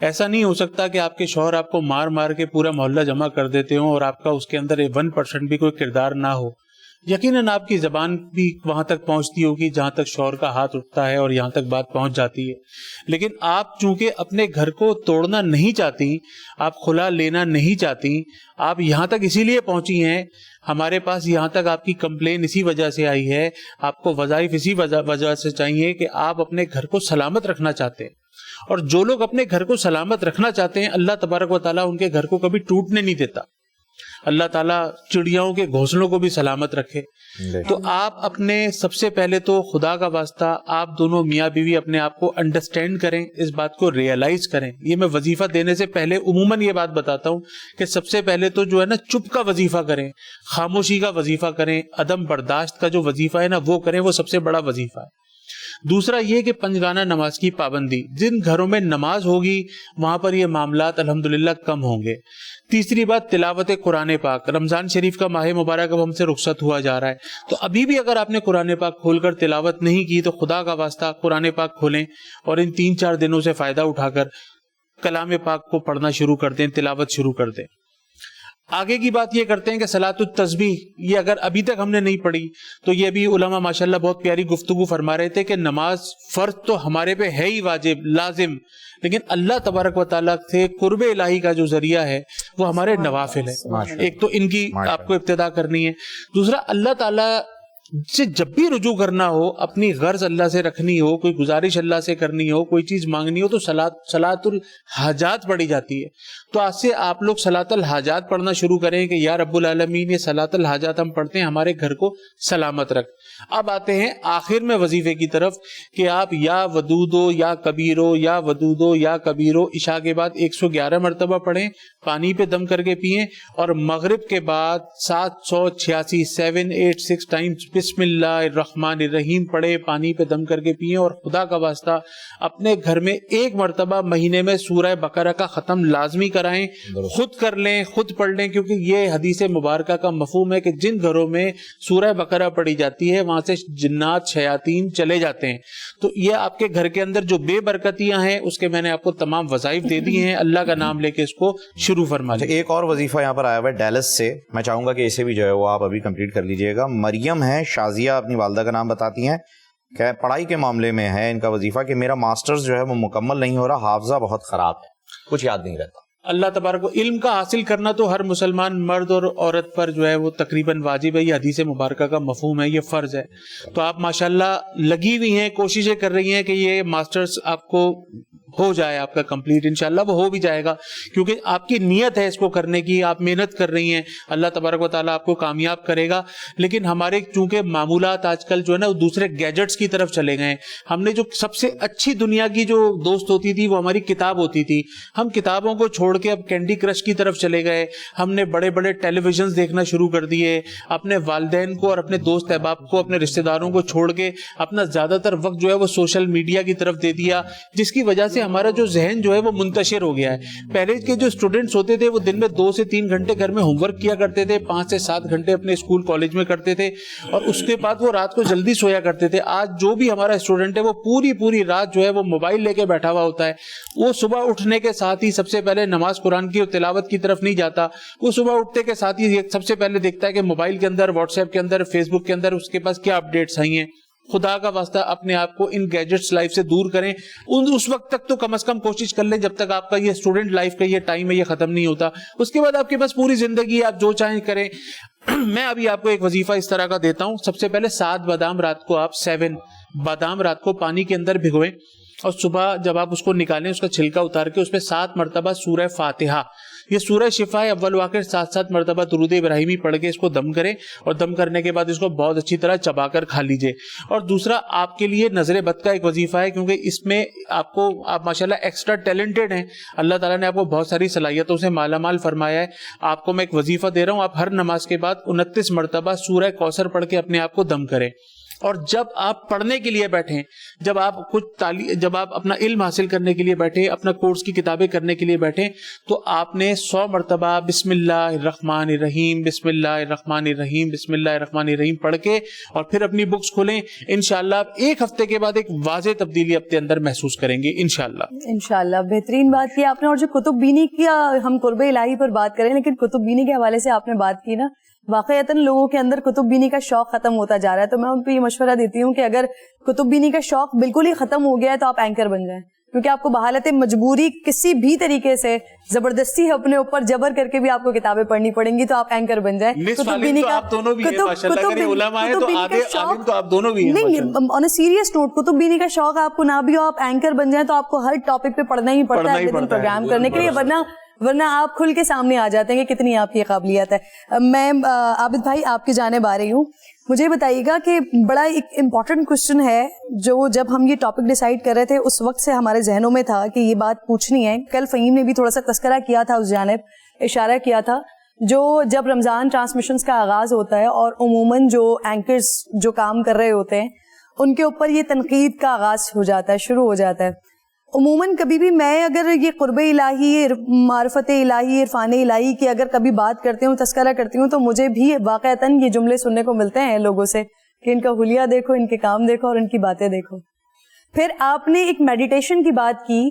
ایسا نہیں ہو سکتا کہ آپ کے شوہر آپ کو مار مار کے پورا محلہ جمع کر دیتے ہوں اور آپ کا اس کے اندر 1% بھی کوئی کردار نہ ہو. یقیناً آپ کی زبان بھی وہاں تک پہنچتی ہوگی جہاں تک شوہر کا ہاتھ اٹھتا ہے اور یہاں تک بات پہنچ جاتی ہے. لیکن آپ چونکہ اپنے گھر کو توڑنا نہیں چاہتی, آپ خلا لینا نہیں چاہتی, آپ یہاں تک اسی لیے پہنچی ہیں, ہمارے پاس یہاں تک آپ کی کمپلین اسی وجہ سے آئی ہے, آپ کو وظائف اسی وجہ سے چاہیے کہ آپ اپنے گھر کو سلامت رکھنا چاہتے ہیں. اور جو لوگ اپنے گھر کو سلامت رکھنا چاہتے ہیں اللہ تبارک و تعالیٰ ان کے گھر کو کبھی ٹوٹنے نہیں دیتا. اللہ تعالیٰ چڑیاؤں کے گھونسلوں کو بھی سلامت رکھے. تو آپ اپنے سب سے پہلے تو خدا کا واسطہ آپ دونوں میاں بیوی اپنے آپ کو انڈرسٹینڈ کریں, اس بات کو ریئلائز کریں. یہ میں وظیفہ دینے سے پہلے عموماً یہ بات بتاتا ہوں کہ سب سے پہلے تو جو ہے نا چپ کا وظیفہ کریں, خاموشی کا وظیفہ کریں, عدم برداشت کا جو وظیفہ ہے نا وہ کریں, وہ سب سے بڑا وظیفہ ہے. دوسرا یہ کہ پنجگانہ نماز کی پابندی, جن گھروں میں نماز ہوگی وہاں پر یہ معاملات الحمدللہ کم ہوں گے. تیسری بات تلاوت قرآن پاک. رمضان شریف کا ماہ مبارک اب ہم سے رخصت ہوا جا رہا ہے, تو ابھی بھی اگر آپ نے قرآن پاک کھول کر تلاوت نہیں کی تو خدا کا واسطہ قرآن پاک کھولیں اور ان 3-4 دنوں سے فائدہ اٹھا کر کلام پاک کو پڑھنا شروع کر دیں, تلاوت شروع کر دیں. آگے کی بات یہ کرتے ہیں کہ صلاۃ التسبیح, یہ اگر ابھی تک ہم نے نہیں پڑھی تو یہ بھی علماء ماشاءاللہ بہت پیاری گفتگو فرما رہے تھے کہ نماز فرض تو ہمارے پہ ہے ہی, واجب لازم, لیکن اللہ تبارک و تعالیٰ سے قرب الہی کا جو ذریعہ ہے وہ ہمارے نوافل ہے. ایک تو ان کی آپ کو ابتدا کرنی ہے. دوسرا اللہ تعالیٰ سے جب بھی رجوع کرنا ہو, اپنی غرض اللہ سے رکھنی ہو, کوئی گزارش اللہ سے کرنی ہو, کوئی چیز مانگنی ہو, تو صلاۃ الحاجات پڑھی جاتی ہے. تو آج سے آپ لوگ صلاۃ الحاجات پڑھنا شروع کریں کہ یا رب العالمین یہ صلاۃ الحاجات ہم پڑھتے ہیں, ہمارے گھر کو سلامت رکھ. اب آتے ہیں آخر میں وظیفے کی طرف کہ آپ یا ودودو یا کبیرو یا ودودو یا کبیرو عشاء کے بعد 111 مرتبہ پڑھیں, پانی پہ دم کر کے پئیں, اور مغرب کے بعد 786 ٹائمز بسم اللہ الرحمن الرحیم پڑھے, پانی پہ دم کر کے پئیں. اور خدا کا واسطہ اپنے گھر میں 1 مرتبہ مہینے میں سورہ بقرہ کا ختم لازمی کرائیں, خود کر لیں, خود پڑھ لیں, کیونکہ یہ حدیث مبارکہ کا مفہوم ہے کہ جن گھروں میں سورہ بقرہ پڑھی جاتی ہے وہاں سے جنات شیاطین چلے جاتے ہیں. تو یہ آپ کے گھر کے اندر جو بے برکتیاں ہیں اس کے میں نے آپ کو تمام وظائف دے دی ہیں, اللہ کا نام لے کے اس کو شروع فرما لیں. ایک اور وظیفہ یہاں پر آیا ہوا ہے ڈیلس سے, میں چاہوں گا کہ اسے بھی جو ہے وہ آپ ابھی کمپلیٹ کر لیجئے گا. مریم ہے شازیہ, اپنی والدہ کا نام بتاتی ہیں کہ پڑھائی کے معاملے میں ہے ان کا وظیفہ کہ میرا ماسٹرز جو ہے وہ مکمل نہیں ہو رہا, حافظہ بہت خراب ہے, کچھ یاد نہیں رہتا. اللہ تبارک و علم کا حاصل کرنا تو ہر مسلمان مرد اور عورت پر جو ہے وہ تقریباً واجب ہے, یہ حدیث مبارکہ کا مفہوم ہے, یہ فرض ہے. تو آپ ماشاءاللہ لگی ہوئی ہیں, کوششیں کر رہی ہیں کہ یہ ماسٹرز آپ کو ہو جائے, آپ کا کمپلیٹ. انشاءاللہ وہ ہو بھی جائے گا کیونکہ آپ کی نیت ہے اس کو کرنے کی, آپ محنت کر رہی ہیں, اللہ تبارک و تعالیٰ آپ کو کامیاب کرے گا. لیکن ہمارے چونکہ معمولات آج کل جو ہے نا وہ دوسرے گیجٹس کی طرف چلے گئے. ہم نے جو سب سے اچھی دنیا کی جو دوست ہوتی تھی وہ ہماری کتاب ہوتی تھی, ہم کتابوں کو چھوڑ کے اب کینڈی کرش کی طرف چلے گئے. ہم نے بڑے بڑے ٹیلی ویژنز دیکھنا شروع کر دیے, اپنے والدین کو اور اپنے دوست احباب کو, اپنے رشتہ داروں کو چھوڑ کے اپنا زیادہ تر وقت جو ہے وہ سوشل میڈیا کی طرف دے دیا, جس کی وجہ سے ہمارا جو ذہن جو ہے وہ منتشر ہو گیا ہے. پہلے کے جو اسٹوڈنٹس ہوتے تھے وہ دن میں 2 سے 3 گھنٹے گھر میں ہوم ورک کیا کرتے تھے, 5 سے 7 گھنٹے اپنے اسکول کالج میں کرتے تھے, اور اس کے بعد وہ رات کو جلدی سویا کرتے تھے. آج جو بھی ہمارا اسٹوڈنٹ ہے وہ پوری رات جو ہے وہ موبائل لے کے بیٹھا ہوا ہوتا ہے. وہ صبح اٹھنے کے ساتھ ہی سب سے پہلے نماز قرآن کی اور تلاوت کی طرف نہیں جاتا, وہ صبح اٹھتے کے ساتھ ہی سب سے پہلے دیکھتا ہے کہ موبائل کے اندر, واٹس ایپ کے اندر, فیس بک کے اندر اس کے پاس کیا اپڈیٹس آئی ہیں. خدا کا واسطہ اپنے آپ کو ان گیجٹس لائف سے دور کریں. اس وقت تک تو کم از کم کوشش کر لیں جب تک آپ کا یہ اسٹوڈنٹ لائف کا یہ ٹائم ہے یہ ختم نہیں ہوتا. اس کے بعد آپ کے پاس پوری زندگی آپ جو چاہیں کریں. میں ابھی آپ کو ایک وظیفہ اس طرح کا دیتا ہوں. سب سے پہلے 7 بادام رات کو, آپ 7 بادام رات کو پانی کے اندر بھگوئیں, اور صبح جب آپ اس کو نکالیں اس کا چھلکا اتار کے اس پہ 7 مرتبہ سورہ فاتحہ, یہ سورہ شفا ہے, اول و آخر 7 مرتبہ درود ابراہیمی پڑھ کے اس کو دم کریں, اور دم کرنے کے بعد اس کو بہت اچھی طرح چبا کر کھا لیجئے. اور دوسرا آپ کے لیے نظر بد کا ایک وظیفہ ہے, کیونکہ اس میں آپ ماشاءاللہ ایکسٹرا ٹیلنٹڈ ہیں, اللہ تعالیٰ نے آپ کو بہت ساری صلاحیتوں سے مالا مال فرمایا ہے. آپ کو میں ایک وظیفہ دے رہا ہوں, آپ ہر نماز کے بعد 29 مرتبہ سورہ کوثر پڑھ کے اپنے آپ کو دم کریں. اور جب آپ پڑھنے کے لیے بیٹھیں, جب آپ جب آپ اپنا علم حاصل کرنے کے لیے بیٹھیں, اپنا کورس کی کتابیں کرنے کے لیے بیٹھیں, تو آپ نے 100 مرتبہ بسم اللہ الرحمن الرحیم بسم اللہ الرحمن الرحیم بسم اللہ الرحمن الرحیم پڑھ کے اور پھر اپنی بکس کھولیں. انشاءاللہ آپ ایک ہفتے کے بعد ایک واضح تبدیلی اپنے اندر محسوس کریں گے انشاءاللہ. بہترین بات کی آپ نے. اور جو کتب بینی کی, ہم قرب الہی پر بات کریں, لیکن کتب بینی کے حوالے سے آپ نے بات کی نا, واقعتاً لوگوں کے اندر کتب بینی کا شوق ختم ہوتا جا رہا ہے. تو میں ان کو یہ مشورہ دیتی ہوں کہ اگر کتب بینی کا شوق بالکل ہی ختم ہو گیا ہے تو آپ اینکر بن جائیں, کیونکہ آپ کو بحالت مجبوری کسی بھی طریقے سے زبردستی اپنے اوپر جبر کر کے بھی آپ کو کتابیں پڑھنی پڑیں گی, تو آپ اینکر بن جائیں. کتب بینی کا آن اے سیریس نوٹ, کتب بینی کا شوق آپ کو نہ بھی ہو, آپ اینکر بن جائیں, تو آپ کو ہر ٹاپک پہ پڑھنا ہی پڑتا ہے پروگرام کرنے کے لیے, ورنہ آپ کھل کے سامنے آ جاتے ہیں کہ کتنی آپ کی قابلیت ہے. میں عابد بھائی آپ کی جانب آ رہی ہوں. مجھے بتائیے گا کہ بڑا ایک امپورٹنٹ کوشچن ہے جو جب ہم یہ ٹاپک ڈیسائیڈ کر رہے تھے اس وقت سے ہمارے ذہنوں میں تھا کہ یہ بات پوچھنی ہے. کل فہیم نے بھی تھوڑا سا تذکرہ کیا تھا, اس جانب اشارہ کیا تھا. جو جب رمضان ٹرانسمیشنز کا آغاز ہوتا ہے اور عموماً جو اینکرز جو کام کر رہے ہوتے ہیں ان کے اوپر یہ تنقید کا آغاز ہو جاتا ہے, شروع ہو جاتا ہے. عموماً کبھی بھی میں اگر یہ قرب الہی, معرفت الہی, عرفان الہی کی اگر کبھی بات کرتی ہوں, تذکرہ کرتی ہوں, تو مجھے بھی واقعتاً یہ جملے سننے کو ملتے ہیں لوگوں سے کہ ان کا حلیہ دیکھو, ان کے کام دیکھو اور ان کی باتیں دیکھو. پھر آپ نے ایک میڈیٹیشن کی بات کی.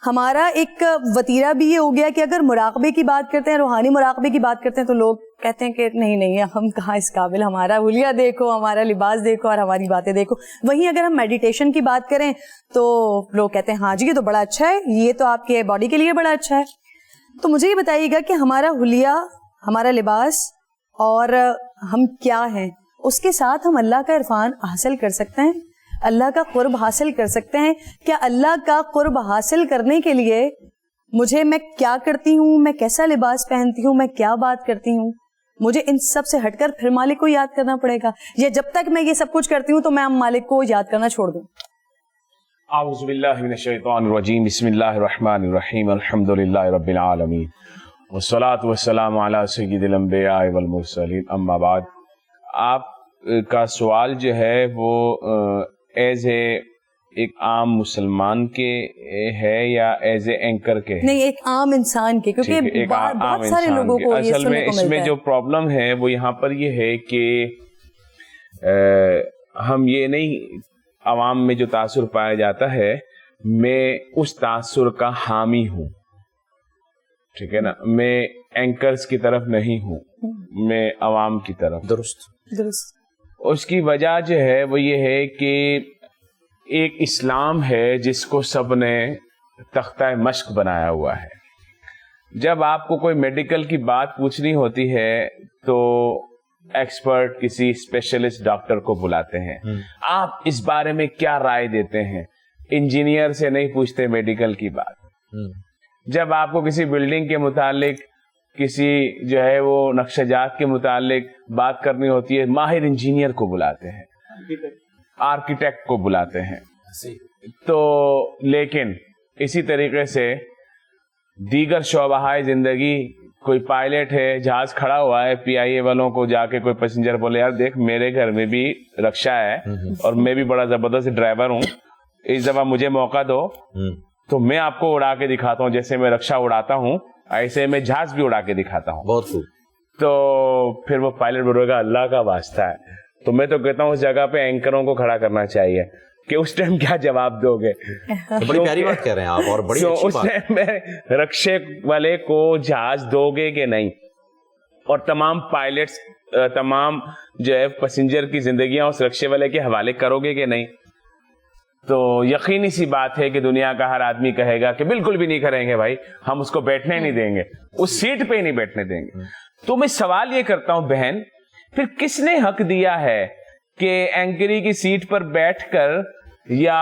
ہمارا ایک وتیرہ بھی یہ ہو گیا کہ اگر مراقبے کی بات کرتے ہیں, روحانی مراقبے کی بات کرتے ہیں, تو لوگ کہتے ہیں کہ نہیں ہم کہاں اس قابل, ہمارا حلیہ دیکھو, ہمارا لباس دیکھو اور ہماری باتیں دیکھو. وہیں اگر ہم میڈیٹیشن کی بات کریں تو لوگ کہتے ہیں ہاں جی یہ تو بڑا اچھا ہے, یہ تو آپ کے باڈی کے لیے بڑا اچھا ہے. تو مجھے یہ بتائیے گا کہ ہمارا حلیہ, ہمارا لباس اور ہم کیا ہیں, اس کے ساتھ ہم اللہ کا عرفان حاصل کر سکتے ہیں, اللہ کا قرب حاصل کر سکتے ہیں. کیا اللہ کا قرب حاصل کرنے کے لیے میں کیا کرتی ہوں, میں کیسا لباس پہنتی ہوں, میں کیا بات کرتی ہوں, مجھے ان سب سے ہٹ کر پھر مالک کو یاد کرنا پڑے گا, یا جب تک میں یہ سب کچھ کرتی ہوں تو میں مالک کو یاد کرنا چھوڑ دوں؟ اعوذ باللہ من الشیطان الرجیم. بسم اللہ الرحمن الرحیم. الحمدللہ رب العالمین والصلاة والسلام علی سید الانبیاء والمرسلین. اما بعد, آپ کا سوال جو ہے وہ ایز اے ایک عام مسلمان کے ہے یا ایز اے اینکر کے؟ نہیں, ایک عام انسان کے, کیونکہ بہت سارے لوگوں کو اصل میں اس میں جو پرابلم ہے وہ یہاں پر یہ ہے کہ ہم یہ نہیں, عوام میں جو تاثر پایا جاتا ہے میں اس تاثر کا حامی ہوں, ٹھیک ہے نا, میں اینکرز کی طرف نہیں ہوں, میں عوام کی طرف. درست. اس کی وجہ جو ہے وہ یہ ہے کہ ایک اسلام ہے جس کو سب نے تختہ مشق بنایا ہوا ہے. جب آپ کو کوئی میڈیکل کی بات پوچھنی ہوتی ہے تو ایکسپرٹ, کسی اسپیشلسٹ ڈاکٹر کو بلاتے ہیں. آپ اس بارے میں کیا رائے دیتے ہیں؟ انجینئر سے نہیں پوچھتے میڈیکل کی بات. جب آپ کو کسی بلڈنگ کے متعلق, کسی جو ہے وہ نقشہ جات کے متعلق بات کرنی ہوتی ہے, ماہر انجینئر کو بلاتے ہیں, آرکیٹیکٹ کو بلاتے ہیں. تو لیکن اسی طریقے سے دیگر شعبہ زندگی, کوئی پائلٹ ہے, جہاز کھڑا ہوا ہے, پی آئی اے والوں کو جا کے کوئی پیسنجر بولے یار دیکھ میرے گھر میں بھی رکشہ ہے اور میں بھی بڑا زبردست ڈرائیور ہوں, اس دفعہ مجھے موقع دو تو میں آپ کو اڑا کے دکھاتا ہوں, جیسے میں رکشہ اڑاتا ہوں ایسے میں جہاز بھی اڑا کے دکھاتا ہوں. بہت خوب. تو پھر وہ پائلٹ بولے گا اللہ کا واسطہ ہے. تو میں تو کہتا ہوں اس جگہ پہ اینکروں کو کھڑا کرنا چاہیے کہ اس ٹائم کیا جواب دو گے. بڑی پیاری بات کہہ رہے ہیں آپ, اور بڑی اچھی بات. اس میں رکشے والے کو جہاز دو گے کہ نہیں, اور تمام پائلٹس, تمام جو ہے پیسنجر کی زندگیاں اس رکشے والے کے حوالے کرو گے کہ نہیں؟ تو یقینی سی بات ہے کہ دنیا کا ہر آدمی کہے گا کہ بالکل بھی نہیں کریں گے بھائی, ہم اس کو بیٹھنے نہیں دیں گے, اس سیٹ پہ ہی نہیں بیٹھنے دیں گے. تو میں سوال یہ کرتا ہوں بہن, پھر کس نے حق دیا ہے کہ اینکری کی سیٹ پر بیٹھ کر یا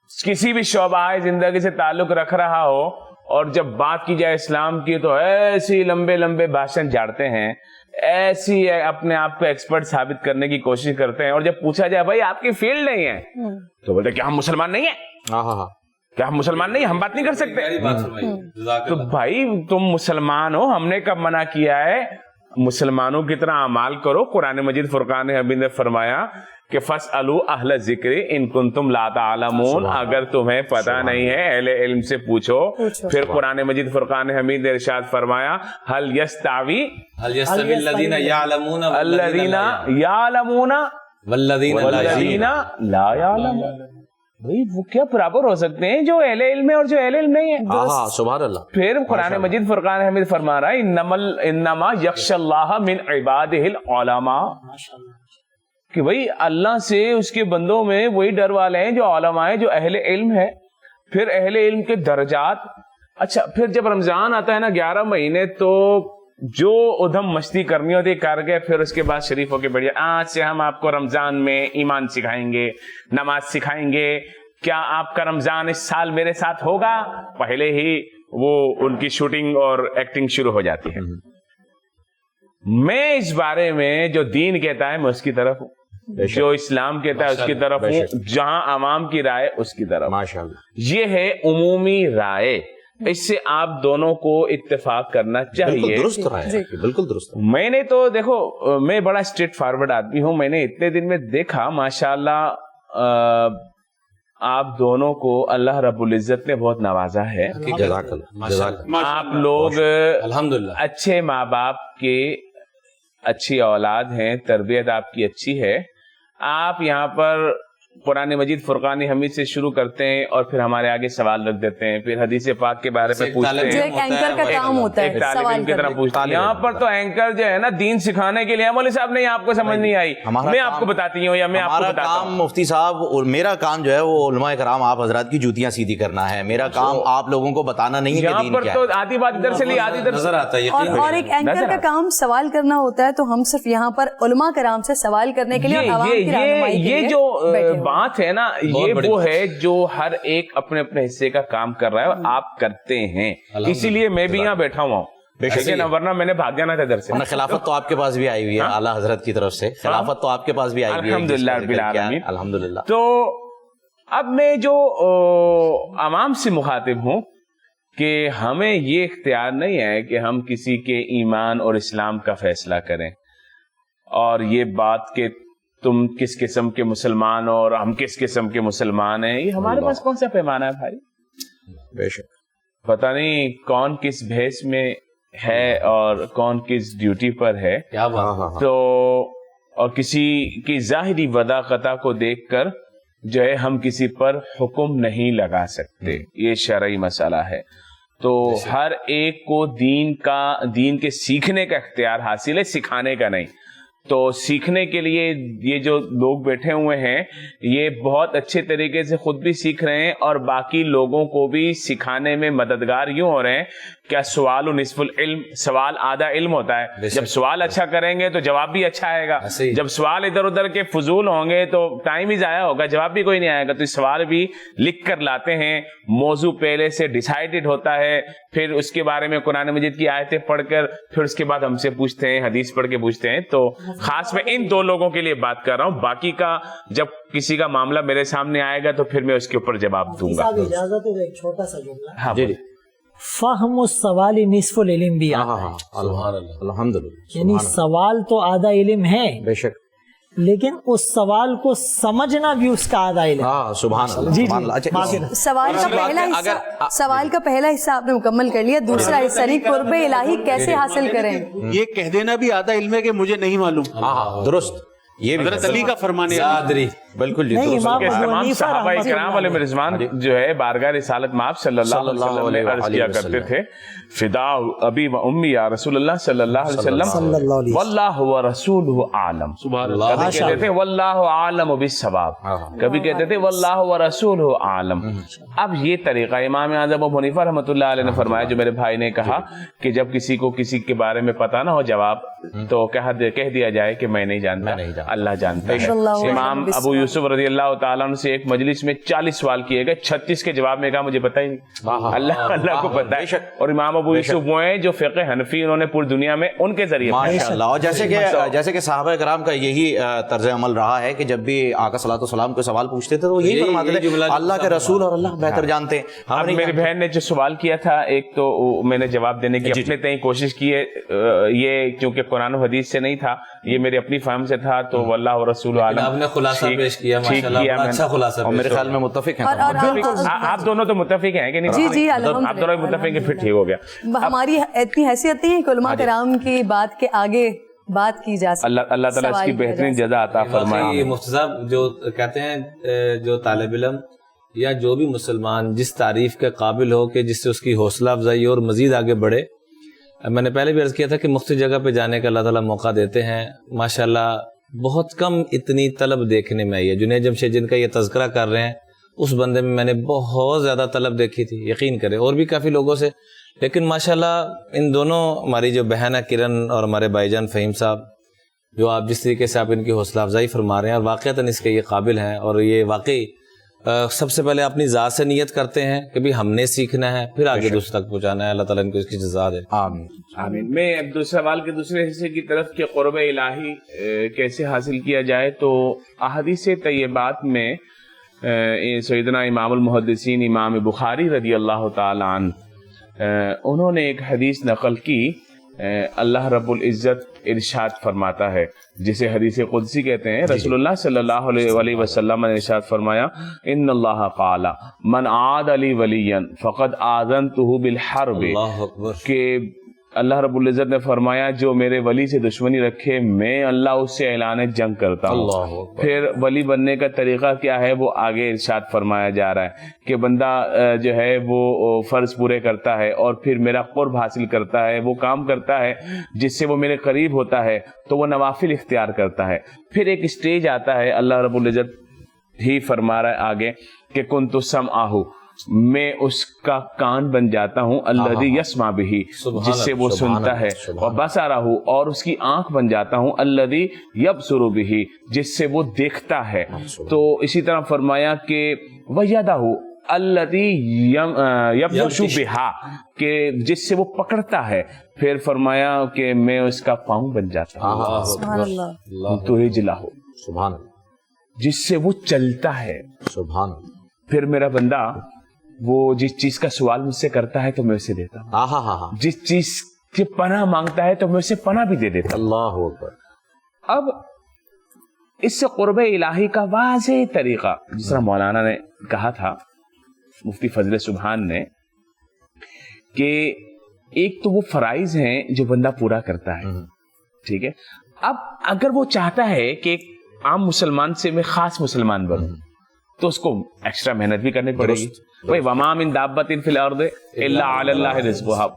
کسی بھی شعبہ زندگی سے تعلق رکھ رہا ہو, اور جب بات کی جائے اسلام کی تو ایسی لمبے لمبے بھاشن جھاڑتے ہیں, ایسی اپنے آپ کو ایکسپرٹ ثابت کرنے کی کوشش کرتے ہیں, اور جب پوچھا جائے بھائی آپ کی فیلڈ نہیں ہے تو بولتے کیا ہم مسلمان نہیں ہیں؟ کیا ہم مسلمان نہیں, ہم بات نہیں کر سکتے؟ تو بھائی تم مسلمان ہو, ہم نے کب منع کیا ہے؟ مسلمانوں کی طرح اعمال کرو. قرآن مجید فرقان حمید نے فرمایا کہ فَاسْأَلُوا أَهْلَ الذِّكْرِ إِن كُنتُمْ لَا تَعْلَمُونَ، اگر تمہیں پتہ نہیں ہے اہل علم سے پوچھو. پھر قرآن مجید فرقان حمید نے ارشاد فرمایا هل يستوي الذين يعلمون الذين يعلمون والذين لا يعلمون. بھئی وہ کیا برابر ہو سکتے ہیں جو اہل علم ہے اور جو اہل علم نہیں ہے؟ سبحان اللہ. پھر قرآن مجید فرقان حمید فرما رہا ہے انما یخشى اللہ من عباده العلماء، کہ بھئی اللہ سے اس کے بندوں میں وہی ڈر والے ہیں جو علماء ہیں، جو اہل علم ہے. پھر اہل علم کے درجات. اچھا پھر جب رمضان آتا ہے نا 11 مہینے، تو جو ادھم مستی کرنی ہوتی کر گئے، پھر اس کے بعد شریف ہو کے بیٹھے آج سے ہم آپ کو رمضان میں ایمان سکھائیں گے، نماز سکھائیں گے. کیا آپ کا رمضان اس سال میرے ساتھ ہوگا؟ پہلے ہی وہ ان کی شوٹنگ اور ایکٹنگ شروع ہو جاتی ہے. میں اس بارے میں جو دین کہتا ہے میں اس کی طرف ہوں، جو اسلام کہتا ہے اس کی طرف ہوں، جہاں عوام کی رائے اس کی طرف. یہ ہے عمومی رائے، اس سے آپ دونوں کو اتفاق کرنا چاہیے. بالکل درست. میں نے تو دیکھو میں بڑا اسٹریٹ فارورڈ آدمی ہوں، میں نے اتنے دن میں دیکھا ماشاءاللہ آپ دونوں کو اللہ رب العزت نے بہت نوازا ہے. آپ لوگ الحمدللہ اچھے ماں باپ کے اچھی اولاد ہیں، تربیت آپ کی اچھی ہے. آپ یہاں پر قرآن مجید فرقان حمید سے شروع کرتے ہیں اور پھر ہمارے آگے سوال رکھ دیتے ہیں، پھر حدیث پاک کے بارے میں پوچھتے ہیں. جو ایک اینکر کا کام ہوتا ہے سوال کی طرح پوچھتے ہیں. یہاں پر تو اینکر جو ہے نا دین سکھانے کے لیے، مولوی صاحب نے آپ کو سمجھ نہیں آئی میں آپ کو بتاتی ہوں، یا میں آپ کو بتاتا ہوں. مفتی صاحب اور میرا کام جو ہے وہ علماء کرام آپ حضرات کی جوتیاں سیدھی کرنا ہے. میرا کام آپ لوگوں کو بتانا نہیں ہے یہاں پر تو آدھی بات ادھر سے لی آدھی ادھر نظر آتا ہے. اور ایک اینکر کا کام سوال کرنا ہوتا ہے، تو ہم صرف یہاں پر علماء کرام سے سوال کرنے کے لیے اور عوام کی رہنمائی کے لیے یہ جو بات ہے نا، یہ وہ ہے جو ہر ایک اپنے اپنے حصے کا کام کر رہا ہے اور آپ کرتے ہیں. اسی لیے میں بھی یہاں بیٹھا ہوا ہوں، لیکن ورنہ میں نے بھاگ جانا تھا ادھر سے. خلافت تو آپ کے پاس بھی آئی ہوئی ہے اعلیٰ حضرت کی طرف سے، خلافت تو آپ کے پاس بھی آئی ہوئی ہے الحمدللہ رب العالمین. الحمدللہ. تو اب میں جو عوام سے مخاطب ہوں کہ ہمیں یہ اختیار نہیں ہے کہ ہم کسی کے ایمان اور اسلام کا فیصلہ کریں، اور یہ بات کہ تم کس قسم کے مسلمان ہو اور ہم کس قسم کے مسلمان ہیں، یہ ہمارے پاس کون سا پیمانہ ہے بھائی؟ بے شک پتہ نہیں کون کس بھیس میں ہے اور کون کس ڈیوٹی پر ہے. کیا بات. تو اور کسی کی ظاہری وضاحت کو دیکھ کر جو ہے ہم کسی پر حکم نہیں لگا سکتے، یہ شرعی مسئلہ ہے. تو ہر ایک کو دین کے سیکھنے کا اختیار حاصل ہے، سکھانے کا نہیں. تو سیکھنے کے لیے یہ جو لوگ بیٹھے ہوئے ہیں یہ بہت اچھے طریقے سے خود بھی سیکھ رہے ہیں اور باقی لوگوں کو بھی سکھانے میں مددگار یوں ہو رہے ہیں. کیا سوال و نصف العلم، سوال آدھا علم ہوتا ہے. جب سوال اچھا کریں گے تو جواب بھی اچھا آئے گا. جب سوال ادھر ادھر کے فضول ہوں گے تو ٹائم ہی ضائع ہوگا، جواب بھی کوئی نہیں آئے گا. تو سوال بھی لکھ کر لاتے ہیں، موضوع پہلے سے ڈیسائیڈڈ ہوتا ہے، پھر اس کے بارے میں قرآن مجید کی آیتیں پڑھ کر پھر اس کے بعد ہم سے پوچھتے ہیں، حدیث پڑھ کے پوچھتے ہیں. تو خاص میں ان دو لوگوں کے لیے بات کر رہا ہوں، باقی کا جب کسی کا معاملہ میرے سامنے آئے گا تو پھر میں اس کے اوپر جواب دوں گا. اجازت ہے ایک چھوٹا سا جملہ. ہاں فہم السوال نصف العلم بھی آتا ہے. الحمدللہ. یعنی سوال تو آدھا علم ہے، بے شک، لیکن اس سوال کو سمجھنا بھی اس کا آدھا علم. سبحان اللہ. جی سبحان اللہ. اچھا، سوال کا پہلا حصہ آپ نے مکمل کر لیا، دوسرا حصہ نہیں، قرب الہی کیسے حاصل کریں. یہ کہہ دینا بھی آدھا علم ہے کہ مجھے نہیں معلوم. درست. یہ حضرت علی کا فرمان ہے. بالکل جی. تمام صحابہ کرام علیہ رضوان جو ہے بارگاہ رسالت مآب صلی اللہ علیہ وسلم نے عرض کیا کرتے تھے، فدا ابی و امی یا رسول اللہ صلی اللہ علیہ وسلم واللہ ورسولہ عالم. کبھی کہتے تھے واللہ عالم بالصواب، کبھی کہتے تھے واللہ ورسولہ عالم. اب یہ طریقہ امام اعظم ابو حنیفہ رحمۃ اللہ علیہ نے فرمایا، جو میرے بھائی نے کہا کہ جب کسی کو کسی کے بارے میں پتہ نہ ہو جواب تو کہہ دیا جائے کہ میں نہیں جانتا، اللہ جانتا ہے. امام ابو یوسف رضی اللہ تعالیٰ عنہ سے ایک مجلس میں 40 سوال کیے گئے، 36 کے جواب میں کہا مجھے پتہ ہی نہیں، اللہ کو پتہ ہے. اور امام ابو یوسف وہ ہیں جو فقہ حنفی انہوں نے پوری دنیا میں ان کے ذریعے ماشاءاللہ. اور جیسے کہ صحابہ کرام کا یہی طرز عمل رہا ہے کہ جب بھی آقا صلی اللہ علیہ وسلم کو سوال پوچھتے تھے تو یہی فرماتے تھے اللہ کے رسول اور اللہ بہتر جانتے ہیں. اب میری بہن نے جو سوال کیا تھا، ایک تو میں نے جواب دینے کی اپنے تئیں کوشش کی ہے، یہ کیونکہ قرآن و حدیث سے نہیں تھا، یہ میری اپنی فہم سے تھا، تو تو واللہ و رسول عالم. آپ نے خلاصہ پیش کیا ماشاءاللہ, بڑا اچھا خلاصہ. اور میرے خیال میں متفق ہیں. آپ دونوں تو متفق ہیں کہ نہیں؟ جی جی آپ دونوں متفق ہیں, پھر ٹھیک ہو گیا. ہماری اتنی حیثیت نہیں ہے کہ علماء کرام کی بات کے آگے بات کی جا سکتی. اللہ تعالیٰ اس کی بہترین جزا عطا فرمائے. مفتی صاحب جو کہتے ہیں جو طالب علم یا جو بھی مسلمان جس تعریف کے قابل ہو کہ جس سے اس کی حوصلہ افزائی اور مزید آگے بڑھے, میں نے پہلے بھی عرض کیا تھا کہ مختلف جگہ پہ جانے کا اللہ تعالیٰ موقع دیتے ہیں. ماشاءاللہ بہت کم اتنی طلب دیکھنے میں آئی ہے. جنید جمشید جن کا یہ تذکرہ کر رہے ہیں, اس بندے میں نے بہت زیادہ طلب دیکھی تھی, یقین کریں, اور بھی کافی لوگوں سے. لیکن ماشاءاللہ ان دونوں, ہماری جو بہن ہے کرن اور ہمارے بھائی جان فہیم صاحب, جو آپ جس طریقے سے آپ ان کی حوصلہ افزائی فرما رہے ہیں, اور واقعتاً اس کے یہ قابل ہیں. اور یہ واقعی سب سے پہلے اپنی ذات سے نیت کرتے ہیں کہ بھی ہم نے سیکھنا ہے, پھر آگے دوسرے تک پہنچانا ہے. اللہ تعالیٰ ان کو اس کی جزا دے. آمین آمین. میں اب سوال کے دوسرے حصے کی طرف کہ قرب الہی کیسے حاصل کیا جائے, تو احادیث طیبات میں سیدنا امام المحدثین امام بخاری رضی اللہ تعالی عنہ انہوں نے ایک حدیث نقل کی. اللہ رب العزت ارشاد فرماتا ہے, جسے حدیث قدسی کہتے ہیں. رسول اللہ صلی اللہ علیہ وسلم نے ارشاد فرمایا, ان اللہ قال من عاد علی ولیا فقد آذنتہ بالحرب. اللہ اکبر. کہ اللہ رب العزت نے فرمایا جو میرے ولی سے دشمنی رکھے میں اللہ اس سے اعلان جنگ کرتا ہوں. اللہ اکبر. پھر ولی بننے کا طریقہ کیا ہے وہ آگے ارشاد فرمایا جا رہا ہے کہ بندہ جو ہے وہ فرض پورے کرتا ہے اور پھر میرا قرب حاصل کرتا ہے, وہ کام کرتا ہے جس سے وہ میرے قریب ہوتا ہے, تو وہ نوافل اختیار کرتا ہے. پھر ایک اسٹیج آتا ہے, اللہ رب العزت ہی فرما رہا ہے آگے کہ کنت سمعہ, میں اس کا کان بن جاتا ہوں, الذی یسمع بہ, جس سے وہ سنتا ہے, اور بصرہ, اور اس کی آنکھ بن جاتا ہوں, الذی یبصر بہ, جس سے وہ دیکھتا ہے. تو اسی طرح فرمایا کہ ویدہ الذی یبطش بہا, کہ جس سے وہ پکڑتا ہے. پھر فرمایا کہ میں اس کا پاؤں بن جاتا ہوں, سبحان اللہ. تو رجلہ, سبحان اللہ, جس سے وہ چلتا ہے. سبحان اللہ. پھر میرا بندہ وہ جس چیز کا سوال مجھ سے کرتا ہے تو میں اسے دیتا ہوں, جس چیز کی پناہ مانگتا ہے تو میں اسے پناہ بھی دے دیتا ہوں. اللہ اکبر. اب اس سے قرب الہی کا واضح طریقہ, جس طرح مولانا نے کہا تھا, مفتی فضل سبحان نے, کہ ایک تو وہ فرائض ہیں جو بندہ پورا کرتا ہے, ٹھیک ہے. اب اگر وہ چاہتا ہے کہ ایک عام مسلمان سے میں خاص مسلمان بنوں, تو اس کو ایکسٹرا محنت بھی کرنی پڑے گی. بھائی وما من دابۃ فی الارض الا علی اللہ رزقھا,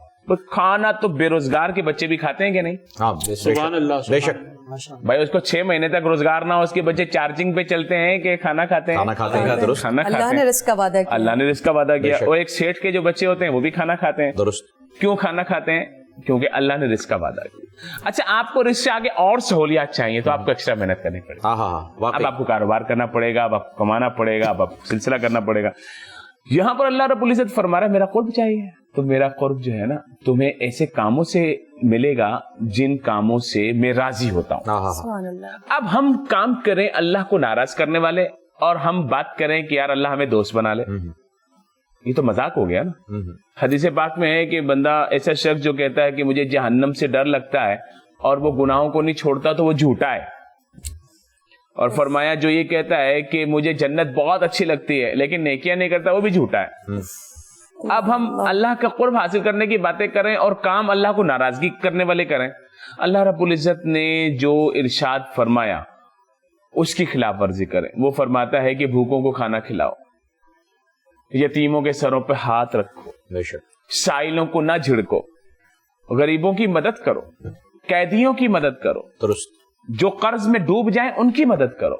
کھانا تو بے روزگار کے بچے بھی کھاتے ہیں کہ نہیں؟ سبحان اللہ, بے شک. بھائی اس کو 6 مہینے تک روزگار نہ ہو, اس کے بچے چارجنگ پہ چلتے ہیں کہ کھانا کھاتے ہیں. اللہ نے رزق کا وعدہ کیا. اللہ نے رزق کا وعدہ کیا. اور ایک سیٹھ کے جو بچے ہوتے ہیں وہ بھی کھانا کھاتے ہیں. درست. کیوں کھانا کھاتے ہیں؟ کیونکہ اللہ نے رزق کا وعدہ کیا. اچھا, آپ کو رزق سے آگے اور سہولیات چاہیے تو آپ کو ایکسٹرا محنت کرنی پڑے گی. اب آپ کو کاروبار کرنا پڑے گا, اب آپ کو کمانا پڑے گا, اب آپ کو سلسلہ کرنا پڑے گا. یہاں پر اللہ رب العزت فرما رہا ہے میرا قرب چاہیے, تو میرا قرب جو ہے نا تمہیں ایسے کاموں سے ملے گا جن کاموں سے میں راضی ہوتا ہوں. سبحان اللہ. اب ہم کام کریں اللہ کو ناراض کرنے والے, اور ہم بات کریں کہ یار اللہ ہمیں دوست بنا لے, یہ تو مذاق ہو گیا نا. حدیث پاک میں ہے کہ بندہ ایسا شخص جو کہتا ہے کہ مجھے جہنم سے ڈر لگتا ہے اور وہ گناہوں کو نہیں چھوڑتا تو وہ جھوٹا ہے. اور فرمایا جو یہ کہتا ہے کہ مجھے جنت بہت اچھی لگتی ہے لیکن نیکیاں نہیں کرتا وہ بھی جھوٹا ہے. اب ہم اللہ کا قرب حاصل کرنے کی باتیں کریں اور کام اللہ کو ناراضگی کرنے والے کریں. اللہ رب العزت نے جو ارشاد فرمایا اس کی خلاف ورزی کریں. وہ فرماتا ہے کہ بھوکوں کو کھانا کھلاؤ, یتیموں کے سروں پہ ہاتھ رکھو, سائلوں کو نہ جھڑکو, غریبوں کی مدد کرو, قیدیوں کی مدد کرو, درست, جو قرض میں ڈوب جائیں ان کی مدد کرو.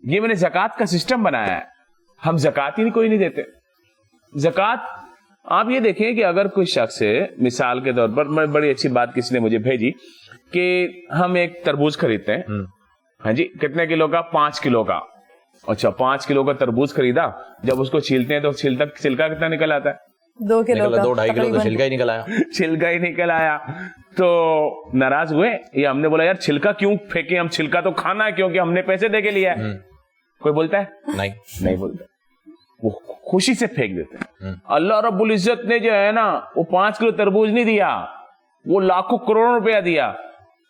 یہ میں نے زکوٰۃ کا سسٹم بنایا ہے. ہم زکوٰۃ ہی کوئی نہیں دیتے. زکوٰۃ آپ یہ دیکھیں کہ اگر کوئی شخص ہے, مثال کے طور پر بڑی اچھی بات کسی نے مجھے بھیجی کہ ہم ایک تربوز خریدتے ہیں, ہاں جی, کتنے کلو کا؟ 5 کلو کا. اچھا, 5 کلو کا تربوز خریدا, جب اس کو چھیلتے ہیں تو چھلکا کتنا نکل آتا ہے؟ 2 کلو کا, 2-2.5 کلو کا چھلکا ہی نکل آیا. چھلکا ہی نکل آیا. تو ناراض ہوئے, یا ہم نے بولا یار چھلکا کیوں پھینکے, ہم چھلکا تو کھانا ہے کیونکہ ہم نے پیسے دے کے لیا ہے. کوئی بولتا ہے؟ نہیں بولتا, وہ خوشی سے پھینک دیتے ہیں. اللہ رب العزت نے جو ہے نا وہ 5 کلو تربوز نہیں دیا, وہ لاکھوں کروڑوں روپیہ دیا.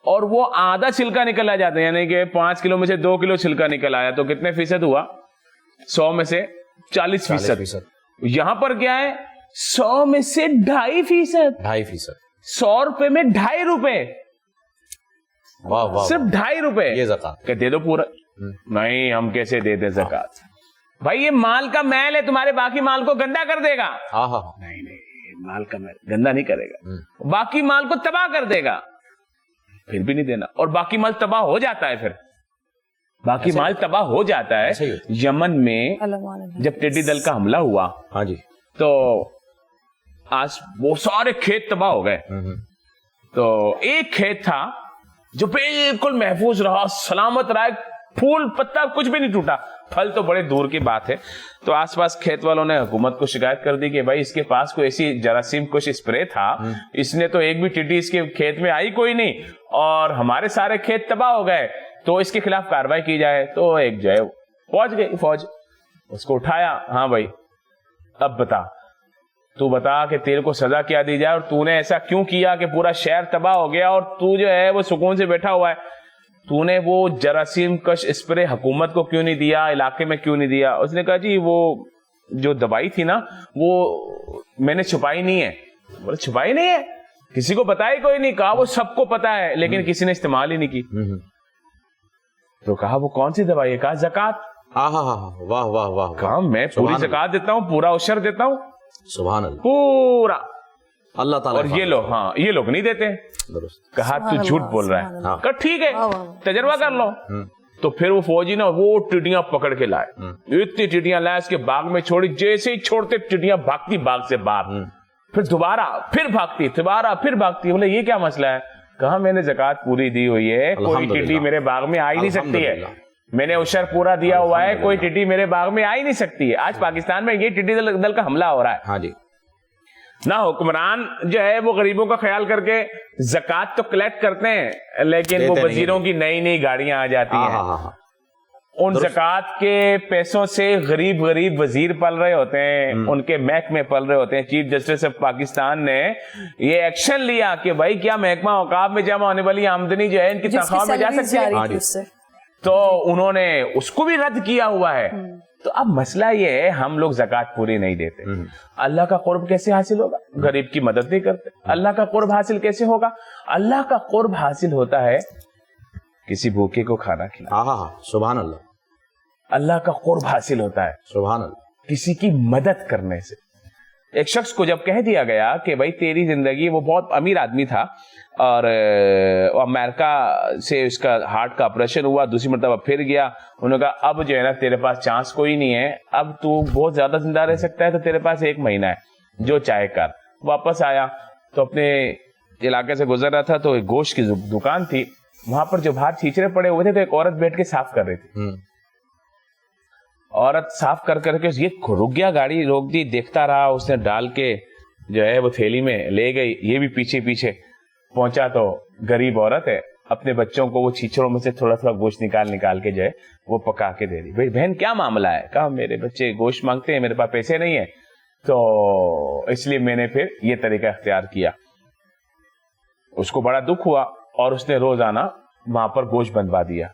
اور وہ آدھا چھلکا نکل آ جاتا ہے, یعنی کہ 5 کلو میں سے 2 کلو چھلکا نکل آیا, تو کتنے فیصد ہوا؟ 100 میں سے 40%. یہاں پر کیا ہے؟ 100 میں سے 2.5%. 2.5%. 100 روپے میں 2.5 روپے, واہ واہ, صرف 2.5 روپے. یہ زکات کہ دے دو پورا. نہیں, ہم کیسے دے دیں زکات؟ بھائی یہ مال کا میل ہے, تمہارے باقی مال کو گندا کر دے گا. نہیں نہیں, مال کا میل گندا نہیں کرے گا, باقی مال کو تباہ کر دے گا, پھر بھی نہیں دینا. اور باقی مال تباہ ہو جاتا ہے, پھر باقی مال تباہ ہو جاتا ہے. یمن میں جب ٹڈی دل کا حملہ ہوا, ہاں جی, تو آج وہ سارے کھیت تباہ ہو گئے. تو ایک کھیت تھا جو بالکل محفوظ رہا, سلامت رہا, پھول پتا کچھ بھی نہیں ٹوٹا, پھل تو بڑے دور کی بات ہے. تو آس پاس کھیت والوں نے حکومت کو شکایت کر دی کہ بھائی اس کے پاس کوئی ایسی جراثیم کچھ اسپرے تھا, اس نے تو ایک بھی ٹڈی اس کے کھیت میں آئی کوئی نہیں, اور ہمارے سارے کھیت تباہ ہو گئے, تو اس کے خلاف کارروائی کی جائے. تو ایک جو ہے پہنچ گئی فوج, اس کو اٹھایا. ہاں بھائی اب بتا, تو بتا کہ تیرے کو سزا کیا دی جائے, اور تو نے ایسا کیوں کیا کہ پورا شہر تباہ ہو گیا اور تو جو ہے وہ سکون سے بیٹھا ہوا ہے؟ تو نے وہ جراثیم کش اسپرے حکومت کو کیوں نہیں دیا, علاقے میں کیوں نہیں دیا؟ اس نے کہا جی وہ جو دوائی تھی نا وہ میں نے چھپائی نہیں ہے. بولے چھپائی نہیں ہے, کسی کو پتا ہی کوئی نہیں. کہا وہ سب کو پتا ہے, لیکن کسی نے استعمال ہی نہیں کی. تو کہا وہ کون سی دوائی ہے؟ کہا زکات. واہ واہ واہ. کہا میں پوری زکات دیتا ہوں, پورا عشر دیتا ہوں. سبحان اللہ, پورا. اللہ تعالیٰ. اور یہ لوگ, ہاں یہ لوگ نہیں دیتے. کہا تو جھوٹ بول رہا ہے. کہا ٹھیک ہے تجربہ کر لو. تو پھر وہ فوجی نا وہ ٹڈیاں پکڑ کے لائے, اتنی ٹڈیاں لائے, اس کے باغ میں چھوڑی. جیسے ہی چھوڑتے ٹڈیاں بھاگتی باغ سے باہر, پھر دوبارہ پھر بھاگتی, دوبارہ پھر بھاگتی. بولے یہ کیا مسئلہ ہے؟ کہا میں نے زکات پوری دی ہوئی ہے, کوئی ٹڈی میرے باغ میں آ ہی نہیں سکتی ہے. میں نے عشر پورا دیا ہوا ہے, کوئی ٹڈی میرے باغ میں آ ہی نہیں سکتی ہے. آج پاکستان میں یہ ٹڈی دل کا حملہ ہو رہا ہے. ہاں جی. نہ حکمران جو ہے وہ غریبوں کا خیال کر کے زکات تو کلیکٹ کرتے ہیں, لیکن وہ وزیروں کی نئی نئی گاڑیاں آ جاتی ہیں. ان زکات کے پیسوں سے غریب وزیر پل رہے ہوتے ہیں, ان کے محکمے پل رہے ہوتے ہیں. چیف جسٹس آف پاکستان نے یہ ایکشن لیا کہ بھائی کیا محکمہ اوقاف میں جمع ہونے والی آمدنی جو ہے ان کی تنخواہ میں جا سکتی ہے؟ تو انہوں نے اس کو بھی رد کیا ہوا ہے. تو اب مسئلہ یہ ہے, ہم لوگ زکات پوری نہیں دیتے. اللہ کا قرب کیسے حاصل ہوگا؟ غریب کی مدد نہیں کرتے. اللہ کا قرب حاصل کیسے ہوگا؟ اللہ کا قرب حاصل ہوتا ہے کسی بھوکے کو کھانا کھلانا. سبحان اللہ. اللہ کا قرب حاصل ہوتا ہے سبحان اللہ کسی کی مدد کرنے سے. ایک شخص کو جب کہہ دیا گیا کہ بھائی تیری زندگی, وہ بہت امیر آدمی تھا اور امریکہ سے اس کا ہارٹ کا آپریشن ہوا, دوسری مرتبہ پھر گیا. انہوں نے کہا اب جو ہے نا تیرے پاس چانس کوئی نہیں ہے, اب تو بہت زیادہ زندہ رہ سکتا ہے, تو تیرے پاس 1 مہینہ ہے, جو چاہے کر. واپس آیا تو اپنے علاقے سے گزر رہا تھا, تو ایک گوشت کی دکان تھی, وہاں پر جو باہر چھیچڑے پڑے ہوئے تھے, تو ایک عورت بیٹھ کے صاف کر رہی تھی. عورت صاف کر کے یہ رک گیا, گاڑی روک دی, دیکھتا رہا. اس نے ڈال کے جو ہے وہ تھیلی میں لے گئی, یہ بھی پیچھے پیچھے پہنچا. تو غریب عورت ہے, اپنے بچوں کو وہ چھیچڑوں میں سے تھوڑا تھوڑا گوشت نکال کے جو ہے وہ پکا کے دے دی. بھائی بہن کیا معاملہ ہے؟ کہا میرے بچے گوشت مانگتے ہیں, میرے پاس پیسے نہیں ہیں, تو اس لیے میں نے پھر یہ طریقہ اختیار کیا. اس کو بڑا دکھ ہوا اور اس نے روزانہ وہاں پر گوشت بنوا دیا.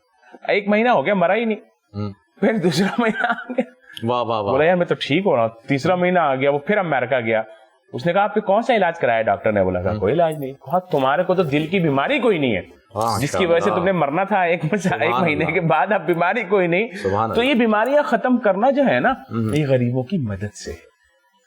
1 مہینہ ہو گیا, مرا ہی نہیں. پھر دوسرا مہینہ آ گیا, بولا یار میں تو ٹھیک ہو رہا ہوں. تیسرا مہینہ آ گیا, وہ پھر امریکہ گیا. اس نے کہا آپ نے کون سا علاج کرایا؟ ڈاکٹر نے بولا کوئی علاج نہیں. کہا تمہارے کو تو دل کی بیماری کوئی نہیں ہے, جس کی وجہ سے تم نے مرنا تھا 1 مہینے کے بعد, اب بیماری کوئی نہیں. تو یہ بیماریاں ختم کرنا جو ہے نا, یہ غریبوں کی مدد سے.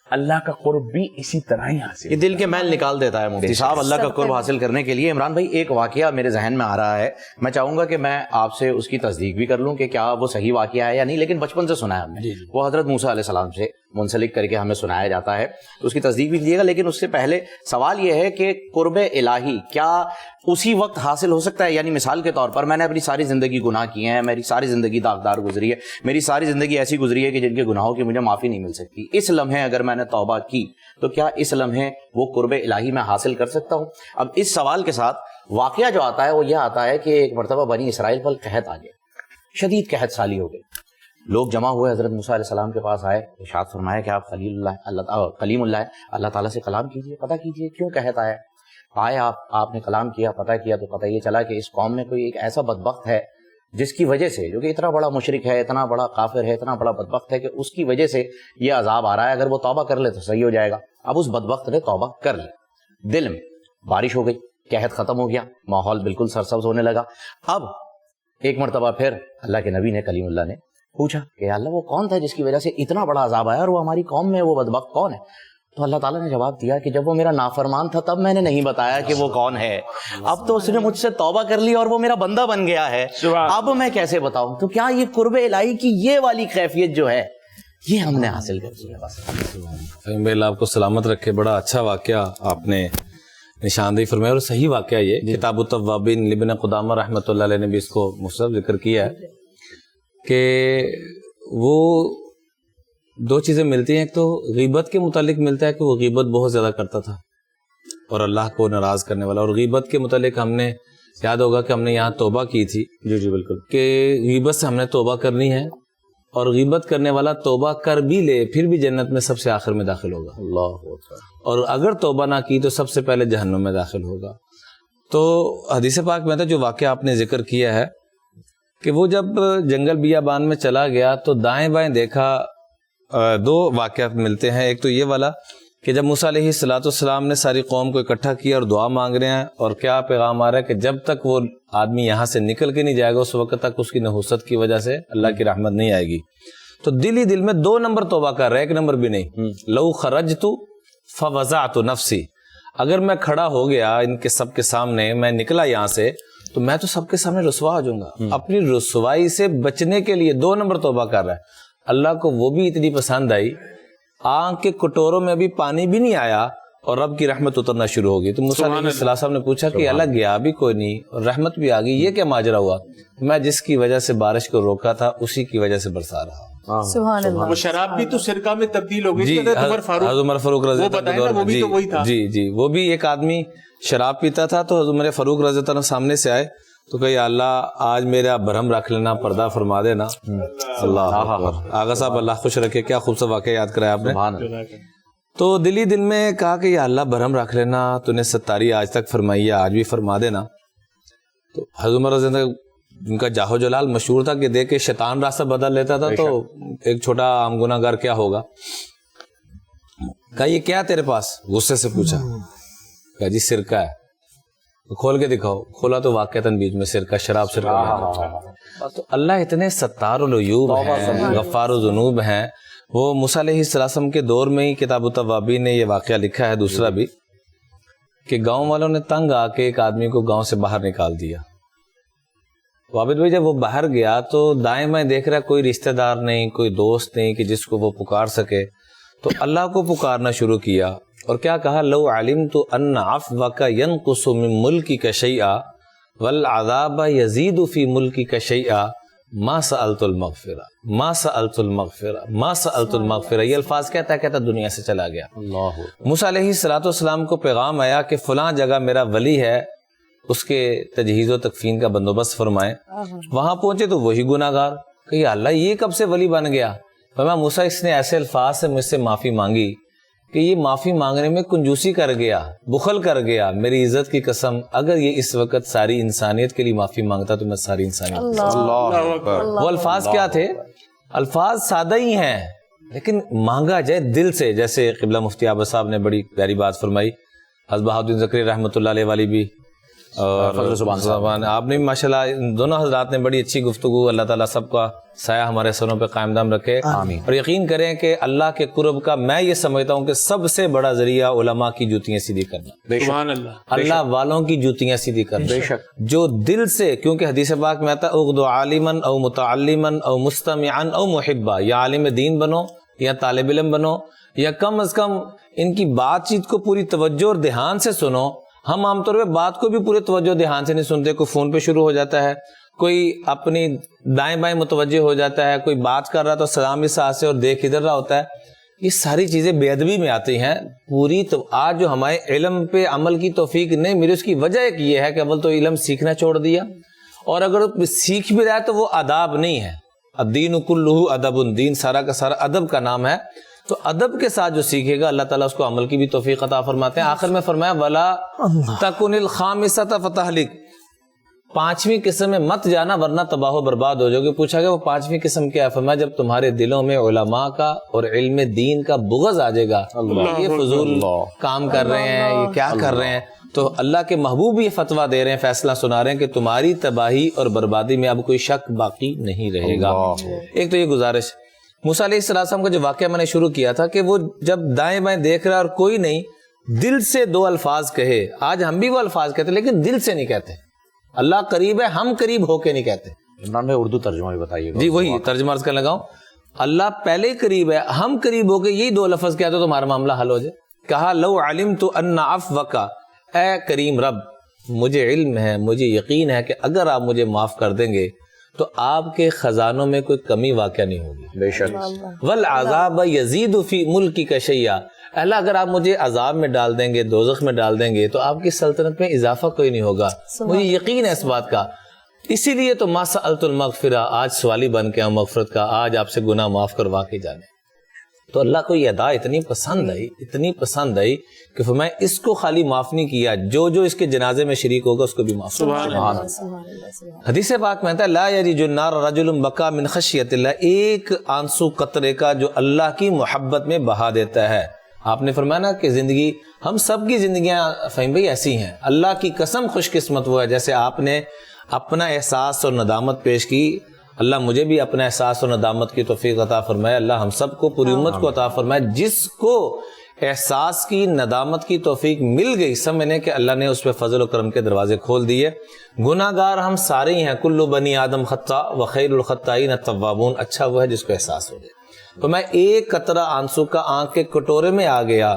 اللہ کا قرب بھی اسی طرح ہی حاصل, یہ دل کے میل نکال دیتا ہے مفتی صاحب اللہ کا قرب حاصل کرنے کے لیے. عمران بھائی ایک واقعہ میرے ذہن میں آ رہا ہے, میں چاہوں گا کہ میں آپ سے اس کی تصدیق بھی کر لوں کہ کیا وہ صحیح واقعہ ہے یا نہیں, لیکن بچپن سے سنا ہے ہم نے, وہ حضرت موسیٰ علیہ السلام سے منسلک کر کے ہمیں سنایا جاتا ہے, تو اس کی تصدیق بھی کیجیے گا. لیکن اس سے پہلے سوال یہ ہے کہ قرب الہی کیا اسی وقت حاصل ہو سکتا ہے؟ یعنی مثال کے طور پر میں نے اپنی ساری زندگی گناہ کیے ہیں, میری ساری زندگی داغدار گزری ہے, میری ساری زندگی ایسی گزری ہے کہ جن کے گناہوں کی مجھے معافی نہیں مل سکتی. اس لمحے اگر میں نے توبہ کی تو کیا اس لمحے وہ قرب الہی میں حاصل کر سکتا ہوں؟ اب اس سوال کے ساتھ واقعہ جو آتا ہے وہ یہ آتا ہے کہ ایک مرتبہ بنی اسرائیل پر قحط آ گیا, شدید قحط سالی ہو گئی. لوگ جمع ہوئے, حضرت موسیٰ علیہ السلام کے پاس آئے, ارشاد فرمایا کہ آپ کلیم اللہ ہے, اللہ تعالیٰ سے کلام کیجیے, پتہ کیجیے کیوں قحط آیا. آئے آپ نے کلام کیا، پتہ کیا، تو پتہ یہ چلا کہ اس قوم میں کوئی ایک ایسا بدبخت ہے جس کی وجہ سے، جو کہ اتنا بڑا مشرک ہے، اتنا بڑا کافر ہے، اتنا بڑا بدبخت ہے کہ اس کی وجہ سے یہ عذاب آ رہا ہے، اگر وہ توبہ کر لے تو صحیح ہو جائے گا۔ اب اس بدبخت نے توبہ کر لی، دل میں بارش ہو گئی، قحط ختم ہو گیا، ماحول بالکل سرسبز ہونے لگا۔ اب ایک مرتبہ پھر اللہ کے نبی نے، کلیم اللہ نے پوچھا کہ اللہ وہ کون تھا جس کی وجہ سے اتنا بڑا عذاب آیا، اور وہ ہماری قوم میں وہ بدبخت کون ہے؟ تو اللہ تعالیٰ نے جواب دیا کہ جب وہ میرا نافرمان تھا تب میں نے نہیں بتایا کہ وہ کون ہے، اب تو اس نے مجھ سے توبہ کر لی اور وہ میرا بندہ بن گیا ہے، اب میں کیسے بتاؤں؟ تو کیا یہ قرب الہی کی یہ والی کیفیت جو ہے یہ ہم نے حاصل کر لی ہے بس۔ فہیم بھائی آپ کو سلامت رکھے، بڑا اچھا واقعہ آپ نے نشاندہی فرمایا، اور صحیح واقعہ یہ کتاب التوابین ابن قدامہ رحمۃ اللہ علیہ نے بھی اس کو مفصل ذکر کیا ہے کہ وہ دو چیزیں ملتی ہیں۔ ایک تو غیبت کے متعلق ملتا ہے کہ وہ غیبت بہت زیادہ کرتا تھا اور اللہ کو ناراض کرنے والا، اور غیبت کے متعلق ہم نے یاد ہوگا کہ ہم نے یہاں توبہ کی تھی، جی بالکل، کہ غیبت سے ہم نے توبہ کرنی ہے، اور غیبت کرنے والا توبہ کر بھی لے پھر بھی جنت میں سب سے آخر میں داخل ہوگا، اللہ، اور اگر توبہ نہ کی تو سب سے پہلے جہنم میں داخل ہوگا۔ تو حدیث پاک میں تھا جو واقعہ آپ نے ذکر کیا ہے کہ وہ جب جنگل بیابان میں چلا گیا تو دائیں بائیں دیکھا، دو واقعات ملتے ہیں۔ ایک تو یہ والا کہ جب موسیٰ علیہ السلام نے ساری قوم کو اکٹھا کیا اور دعا مانگ رہے ہیں، اور کیا پیغام آ رہا ہے کہ جب تک وہ آدمی یہاں سے نکل کے نہیں جائے گا اس وقت تک اس کی نحوست کی وجہ سے اللہ کی رحمت نہیں آئے گی۔ تو دل ہی دل میں 2 نمبر توبہ کر رہا ہے، 1 نمبر بھی نہیں۔ لو خرجت فوضعت نفسی، اگر میں کھڑا ہو گیا ان کے سب کے سامنے، میں نکلا یہاں سے تو میں تو سب کے سامنے رسوا ہو جاؤں گا۔ اپنی رسوائی سے بچنے کے لیے 2 نمبر توبہ کر رہا ہے۔ اللہ کو وہ بھی اتنی پسند آئی، آنکھ کے کٹوروں میں ابھی پانی بھی نہیں آیا اور رب کی رحمت اترنا شروع ہو گئی۔ تو موسیٰ علیہ السلام نے پوچھا کہ اللہ گیا بھی کوئی نہیں اور رحمت بھی آ گئی، یہ کیا ماجرا ہوا؟ میں جس کی وجہ سے بارش کو روکا تھا اسی کی وجہ سے برسا رہا۔ سبحان اللہ۔ وہ شراب بھی تو سرکہ میں تبدیل ہو گئی، جی، حضرت عمر فاروق رضی اللہ عنہ، وہ بھی تو وہی تھا۔ جی، وہ بھی ایک آدمی شراب پیتا تھا تو حضرت عمر فاروق رضی اللہ عنہ سامنے سے آئے تو کہ یا اللہ آج میرا برہم رکھ لینا، پردہ فرما دینا۔ اللہ آغا صاحب اللہ خوش رکھے، کیا خوبصورت واقعہ یاد کرایا آپ نے۔ تو دلی دل میں کہا کہ یا اللہ برہم رکھ لینا، تو نے ستاری آج تک فرمائی ہے، آج بھی فرما دینا۔ تو حضرت عمر رضی اللہ عنہ جن کا جاہو جلال مشہور تھا کہ دیکھ کے شیطان راستہ بدل لیتا تھا، تو ایک چھوٹا عام گناہ گار کیا ہوگا، کہا یہ کیا تیرے پاس؟ غصے سے پوچھا، کہا جی سرکہ ہے۔ کھول کے دکھاؤ، کھولا تو واقعتاً بیچ میں سرکہ، شراب سرکہ۔ تو اللہ اتنے ستار العیوب ہیں، غفار الذنوب ہیں۔ وہ موسیٰ علیہ السلام کے دور میں ہی کتاب التوابین نے یہ واقعہ لکھا ہے، دوسرا بھی، کہ گاؤں والوں نے تنگ آ کے ایک آدمی کو گاؤں سے باہر نکال دیا۔ عابد بھائی جب وہ باہر گیا تو دائیں بائیں دیکھ رہا کوئی رشتہ دار نہیں، کوئی دوست نہیں کہ جس کو وہ پکار سکے، تو اللہ کو پکارنا شروع کیا، اور کیا کہا، لو علمت ان عفوک ینقص من ملکک شیئا والعذاب یزید فی ملکک شیئا ما سألت المغفرہ ما سألت المغفرہ ما سألت المغفرہ۔ یہ الفاظ کہتا دنیا سے چلا گیا۔ موسیٰ علیہ السلام کو پیغام آیا کہ فلاں جگہ میرا ولی ہے، اس کے تجہیز و تکفین کا بندوبست فرمائیں۔ وہاں پہنچے تو وہی گناہ گار، کہ یا اللہ یہ کب سے ولی بن گیا؟ فرمایا موسیٰ اس نے ایسے الفاظ سے مجھ سے معافی مانگی کہ یہ معافی مانگنے میں کنجوسی کر گیا، بخل کر گیا، میری عزت کی قسم اگر یہ اس وقت ساری انسانیت کے لیے معافی مانگتا تو میں ساری انسانیت۔ وہ الفاظ کیا تھے؟ الفاظ سادہ ہی ہیں لیکن مانگا جائے دل سے، جیسے قبلہ مفتی عابد صاحب نے بڑی پیاری بات فرمائی، حضرت بہاؤالدین زکریا رحمۃ اللہ علیہ والی بھی، اور زبان آپ نے ماشاءاللہ دونوں حضرات نے بڑی اچھی گفتگو۔ اللہ تعالیٰ سب کا سایہ ہمارے سروں پہ قائم دام رکھے، اور یقین کریں کہ اللہ کے قرب کا میں یہ سمجھتا ہوں کہ سب سے بڑا ذریعہ علماء کی جوتیاں سیدھی کرنا، سبحان اللہ، اللہ والوں کی جوتیاں سیدھی کرنا، جو دل سے، کیونکہ حدیث پاک میں آتا ہے اغدو عالما او متعلما او مستمعا او محبا، یا عالم دین بنو یا طالب علم بنو، یا کم از کم ان کی بات چیت کو پوری توجہ اور دھیان سے سنو۔ ہم عام طور پہ بات کو بھی پورے توجہ دھیان سے نہیں سنتے، کوئی فون پہ شروع ہو جاتا ہے، کوئی اپنی دائیں بائیں متوجہ ہو جاتا ہے، کوئی بات کر رہا تو سلام اس ساتھ سے اور دیکھ ادھر رہا ہوتا ہے۔ یہ ساری چیزیں بے ادبی میں آتی ہیں پوری۔ تو آج جو ہمارے علم پہ عمل کی توفیق نہیں میری، اس کی وجہ ایک یہ ہے کہ اول تو علم سیکھنا چھوڑ دیا، اور اگر سیکھ بھی رہا ہے تو وہ آداب نہیں ہے۔ الدین کلہ ادب، دین سارا کا سارا ادب کا نام ہے۔ تو ادب کے ساتھ جو سیکھے گا اللہ تعالیٰ اس کو عمل کی بھی توفیق عطا فرماتے ہیں. آخر میں فرمایا وَلَا تَكُنِ الْخَامِسَةَ فَتَهْلِكَ, پانچویں قسم میں مت جانا ورنہ تباہ و برباد ہو جاؤ گے. پوچھا گیا وہ پانچویں قسم کیا ہے؟ فرمایا جب تمہارے دلوں میں علماء کا اور علم دین کا بغض آ جائے گا, یہ فضول کام کر رہے ہیں, یہ کیا کر رہے ہیں, تو اللہ کے محبوب یہ فتویٰ دے رہے ہیں, فیصلہ سنا رہے ہیں کہ تمہاری تباہی اور بربادی میں اب کوئی شک باقی نہیں رہے گا. ایک تو یہ گزارش, موسیٰ علیہ السلام کا جو واقعہ میں نے شروع کیا تھا کہ وہ جب دائیں بائیں دیکھ رہا اور کوئی نہیں, دل سے دو الفاظ کہے. آج ہم بھی وہ الفاظ کہتے لیکن دل سے نہیں کہتے. اللہ قریب ہے, ہم قریب ہو کے نہیں کہتے. عمران بھائی اردو ترجمہ بھی بتائیے. جی وہی ترجمہ عرض کرنے لگاؤں, اللہ پہلے قریب ہے, ہم قریب ہو کے یہی دو لفظ کہتے تو تمہارا معاملہ حل ہو جائے. کہا لو علمت ان عفوک, اے کریم رب مجھے علم ہے, مجھے یقین ہے کہ اگر آپ مجھے معاف کر دیں گے تو آپ کے خزانوں میں کوئی کمی واقع نہیں ہوگی. بے شک. والعذاب یزید فی ملکک شیئا, اللہ اگر آپ مجھے عذاب میں ڈال دیں گے, دوزخ میں ڈال دیں گے, تو آپ کی سلطنت میں اضافہ کوئی نہیں ہوگا. مجھے یقین ہے اس بات کا, اسی لیے تو ما سألت المغفرہ, آج سوالی بن کے ہوں مغفرت کا, آج آپ سے گناہ معاف کروا کے جانے. تو اللہ کو یہ ادا اتنی پسند آئی کہ فرمایا اس کو خالی معاف نہیں کیا, جو اس کے جنازے میں شریک ہوگا اس کو بھی معاف کیا. حدیث پاک میں ہے لا یجد النار رجل بکا من خشیت اللہ, ایک آنسو قطرے کا جو اللہ کی محبت میں بہا دیتا ہے. آپ نے فرمایا نا کہ زندگی, ہم سب کی زندگیاں فہیم بھائی ایسی ہیں, اللہ کی قسم خوش قسمت وہ ہے. جیسے آپ نے اپنا احساس اور ندامت پیش کی, اللہ مجھے بھی اپنا احساس اور ندامت کی توفیق عطا فرمائے. اللہ ہم سب کو, پوری امت کو عطا فرمائے. جس کو احساس کی ندامت کی توفیق مل گئی, سمجھنے کہ اللہ نے اس پہ فضل و کرم کے دروازے کھول دیے. گناہ گار ہم سارے ہی ہیں, کل بنی آدم خطا وخیر الخطائین التوابون, اچھا وہ ہے جس کو احساس ہو جائے. تو میں ایک قطرہ آنسو کا آنکھ کے کٹورے میں آ گیا.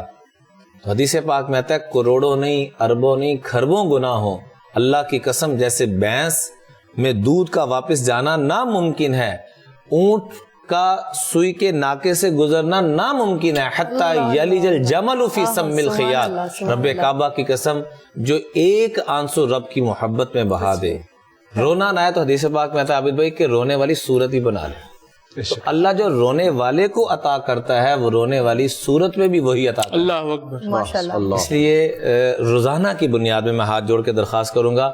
حدیث پاک میں آتا ہے کروڑوں نہیں, اربوں نہیں, کھربوں گناہ ہوں, اللہ کی قسم جیسے بھینس میں دودھ کا واپس جانا ناممکن ہے, اونٹ کا سوئی کے ناکے سے گزرنا ناممکن ہے, حتی یلج الجمل فی سم الخیاط. رب کعبہ کی قسم جو ایک آنسو رب کی محبت میں بہا دے, رونا نہ آئے. تو حدیث پاک میں آتا ہے عابد بھائی کہ رونے والی صورت ہی بنا لے. تو اللہ جو رونے والے کو عطا کرتا ہے وہ رونے والی صورت میں بھی وہی عطا کرتا ہے. اللہ اکبر, ماشاءاللہ. اس لیے روزانہ کی بنیاد میں ہاتھ جوڑ کے درخواست کروں گا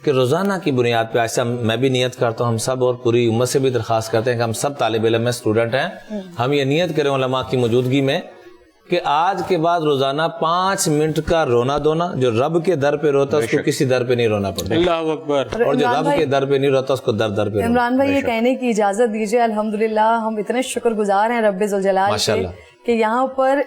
کہ روزانہ کی بنیاد پہ, ایسا میں بھی نیت کرتا ہوں, ہم سب اور پوری امت سے بھی درخواست کرتے ہیں کہ ہم سب طالب علم ہیں, اسٹوڈنٹ ہیں, ہم یہ نیت کریں علماء کی موجودگی میں کہ آج کے بعد روزانہ 5 منٹ کا رونا دھونا. جو رب کے در پہ روتا ہے اس کو کسی در پہ نہیں رونا پڑتا. اللہ اکبر. اور جو رب کے در پہ نہیں روتا اس کو در پہ. عمران بھائی یہ کہنے کی اجازت دیجیے, الحمدللہ ہم اتنے شکر گزار ہیں رب ذوالجلال سے کہ یہاں پر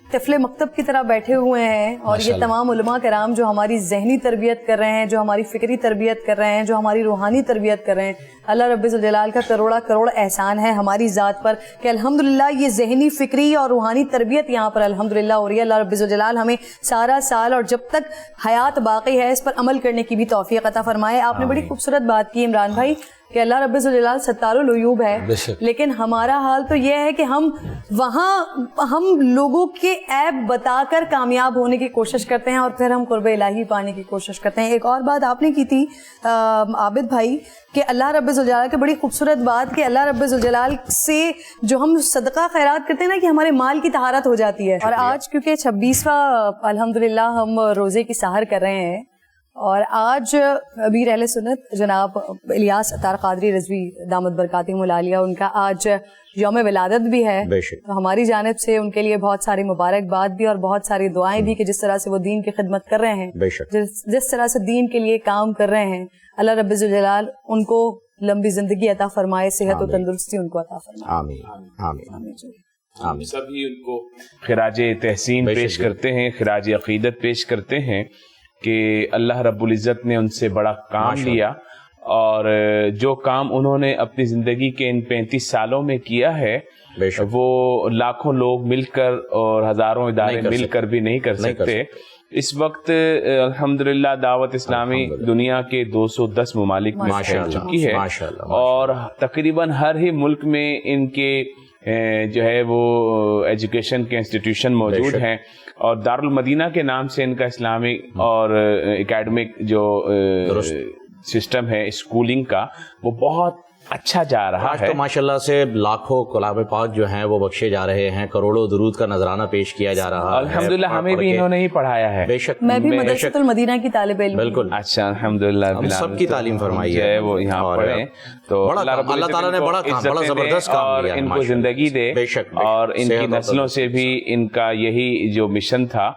طفل مکتب کی طرح بیٹھے ہوئے ہیں, اور یہ تمام علماء کرام جو ہماری ذہنی تربیت کر رہے ہیں, جو ہماری فکری تربیت کر رہے ہیں, جو ہماری روحانی تربیت کر رہے ہیں. اللہ رب ذوالجلال کا کروڑا کروڑ احسان ہے ہماری ذات پر کہ الحمدللہ یہ ذہنی فکری اور روحانی تربیت یہاں پر الحمدللہ ہو رہی ہے. اللہ رب ذوالجلال ہمیں سارا سال اور جب تک حیات باقی ہے اس پر عمل کرنے کی بھی توفیق عطا فرمائے. آپ نے بڑی خوبصورت بات کی عمران بھائی کہ اللہ رب ذوالجلال ستار العیوب ہے, لیکن ہمارا حال تو یہ ہے کہ ہم لوگوں کے عیب بتا کر کامیاب ہونے کی کوشش کرتے ہیں اور پھر ہم قرب الہی پانے کی کوشش کرتے ہیں. ایک اور بات آپ نے کی تھی عابد بھائی کہ اللہ رب ذوالجلال کی بڑی خوبصورت بات کہ اللہ رب ذوالجلال سے جو ہم صدقہ خیرات کرتے ہیں نا کہ ہمارے مال کی طہارت ہو جاتی ہے. اور آج کیونکہ 26واں الحمدللہ ہم روزے کی سحر کر رہے ہیں, اور آج امیر اہل سنت جناب الیاس عطار قادری رضوی دامت برکاتہم العالیہ, ان کا آج یوم ولادت بھی ہے. تو ہماری جانب سے ان کے لیے بہت ساری مبارکباد بھی اور بہت ساری دعائیں بھی کہ جس طرح سے وہ دین کی خدمت کر رہے ہیں, جس طرح سے دین کے لیے کام کر رہے ہیں, اللہ رب ذوالجلال ان کو لمبی زندگی عطا فرمائے, صحت و تندرستی ان کو عطا فرمائے. آمین آمین. ہم سبھی ان کو خراج تحسین پیش کرتے ہیں, خراج عقیدت پیش کرتے ہیں کہ اللہ رب العزت نے ان سے بڑا کام لیا, اور جو کام انہوں نے اپنی زندگی کے ان 35 سالوں میں کیا ہے وہ لاکھوں لوگ مل کر اور ہزاروں ادارے مل کر بھی نہیں کر سکتے. اس وقت الحمدللہ دعوت اسلامی دنیا کے 210 ممالک میں پھیل چکی ہے, اور تقریباً ہر ہی ملک میں ان کے جو ہے وہ ایجوکیشن کے انسٹیٹیوشن موجود ہیں, اور دارالمدینہ کے نام سے ان کا اسلامی اور اکیڈمک جو سسٹم ہے اسکولنگ کا وہ بہت اچھا جا رہا آج ہے. تو ماشاءاللہ سے لاکھوں کلام پاک جو ہیں وہ بخشے جا رہے ہیں, کروڑوں درود کا نذرانہ پیش کیا جا رہا ہے. الحمدللہ ہمیں بھی انہوں نے ہی پڑھایا ہے. بے شک, میں بھی مدرسۃ المدینہ کی طالب علم. بالکل, اچھا الحمدللہ ہم سب کی تعلیم فرمائی ہے وہ یہاں پڑھیں تو اللہ تعالیٰ نے بڑا کام, بڑا زبردست کام اور کیا, ان کو زندگی دے, بے شک, اور ان کی نسلوں سے بھی ان کا یہی جو مشن تھا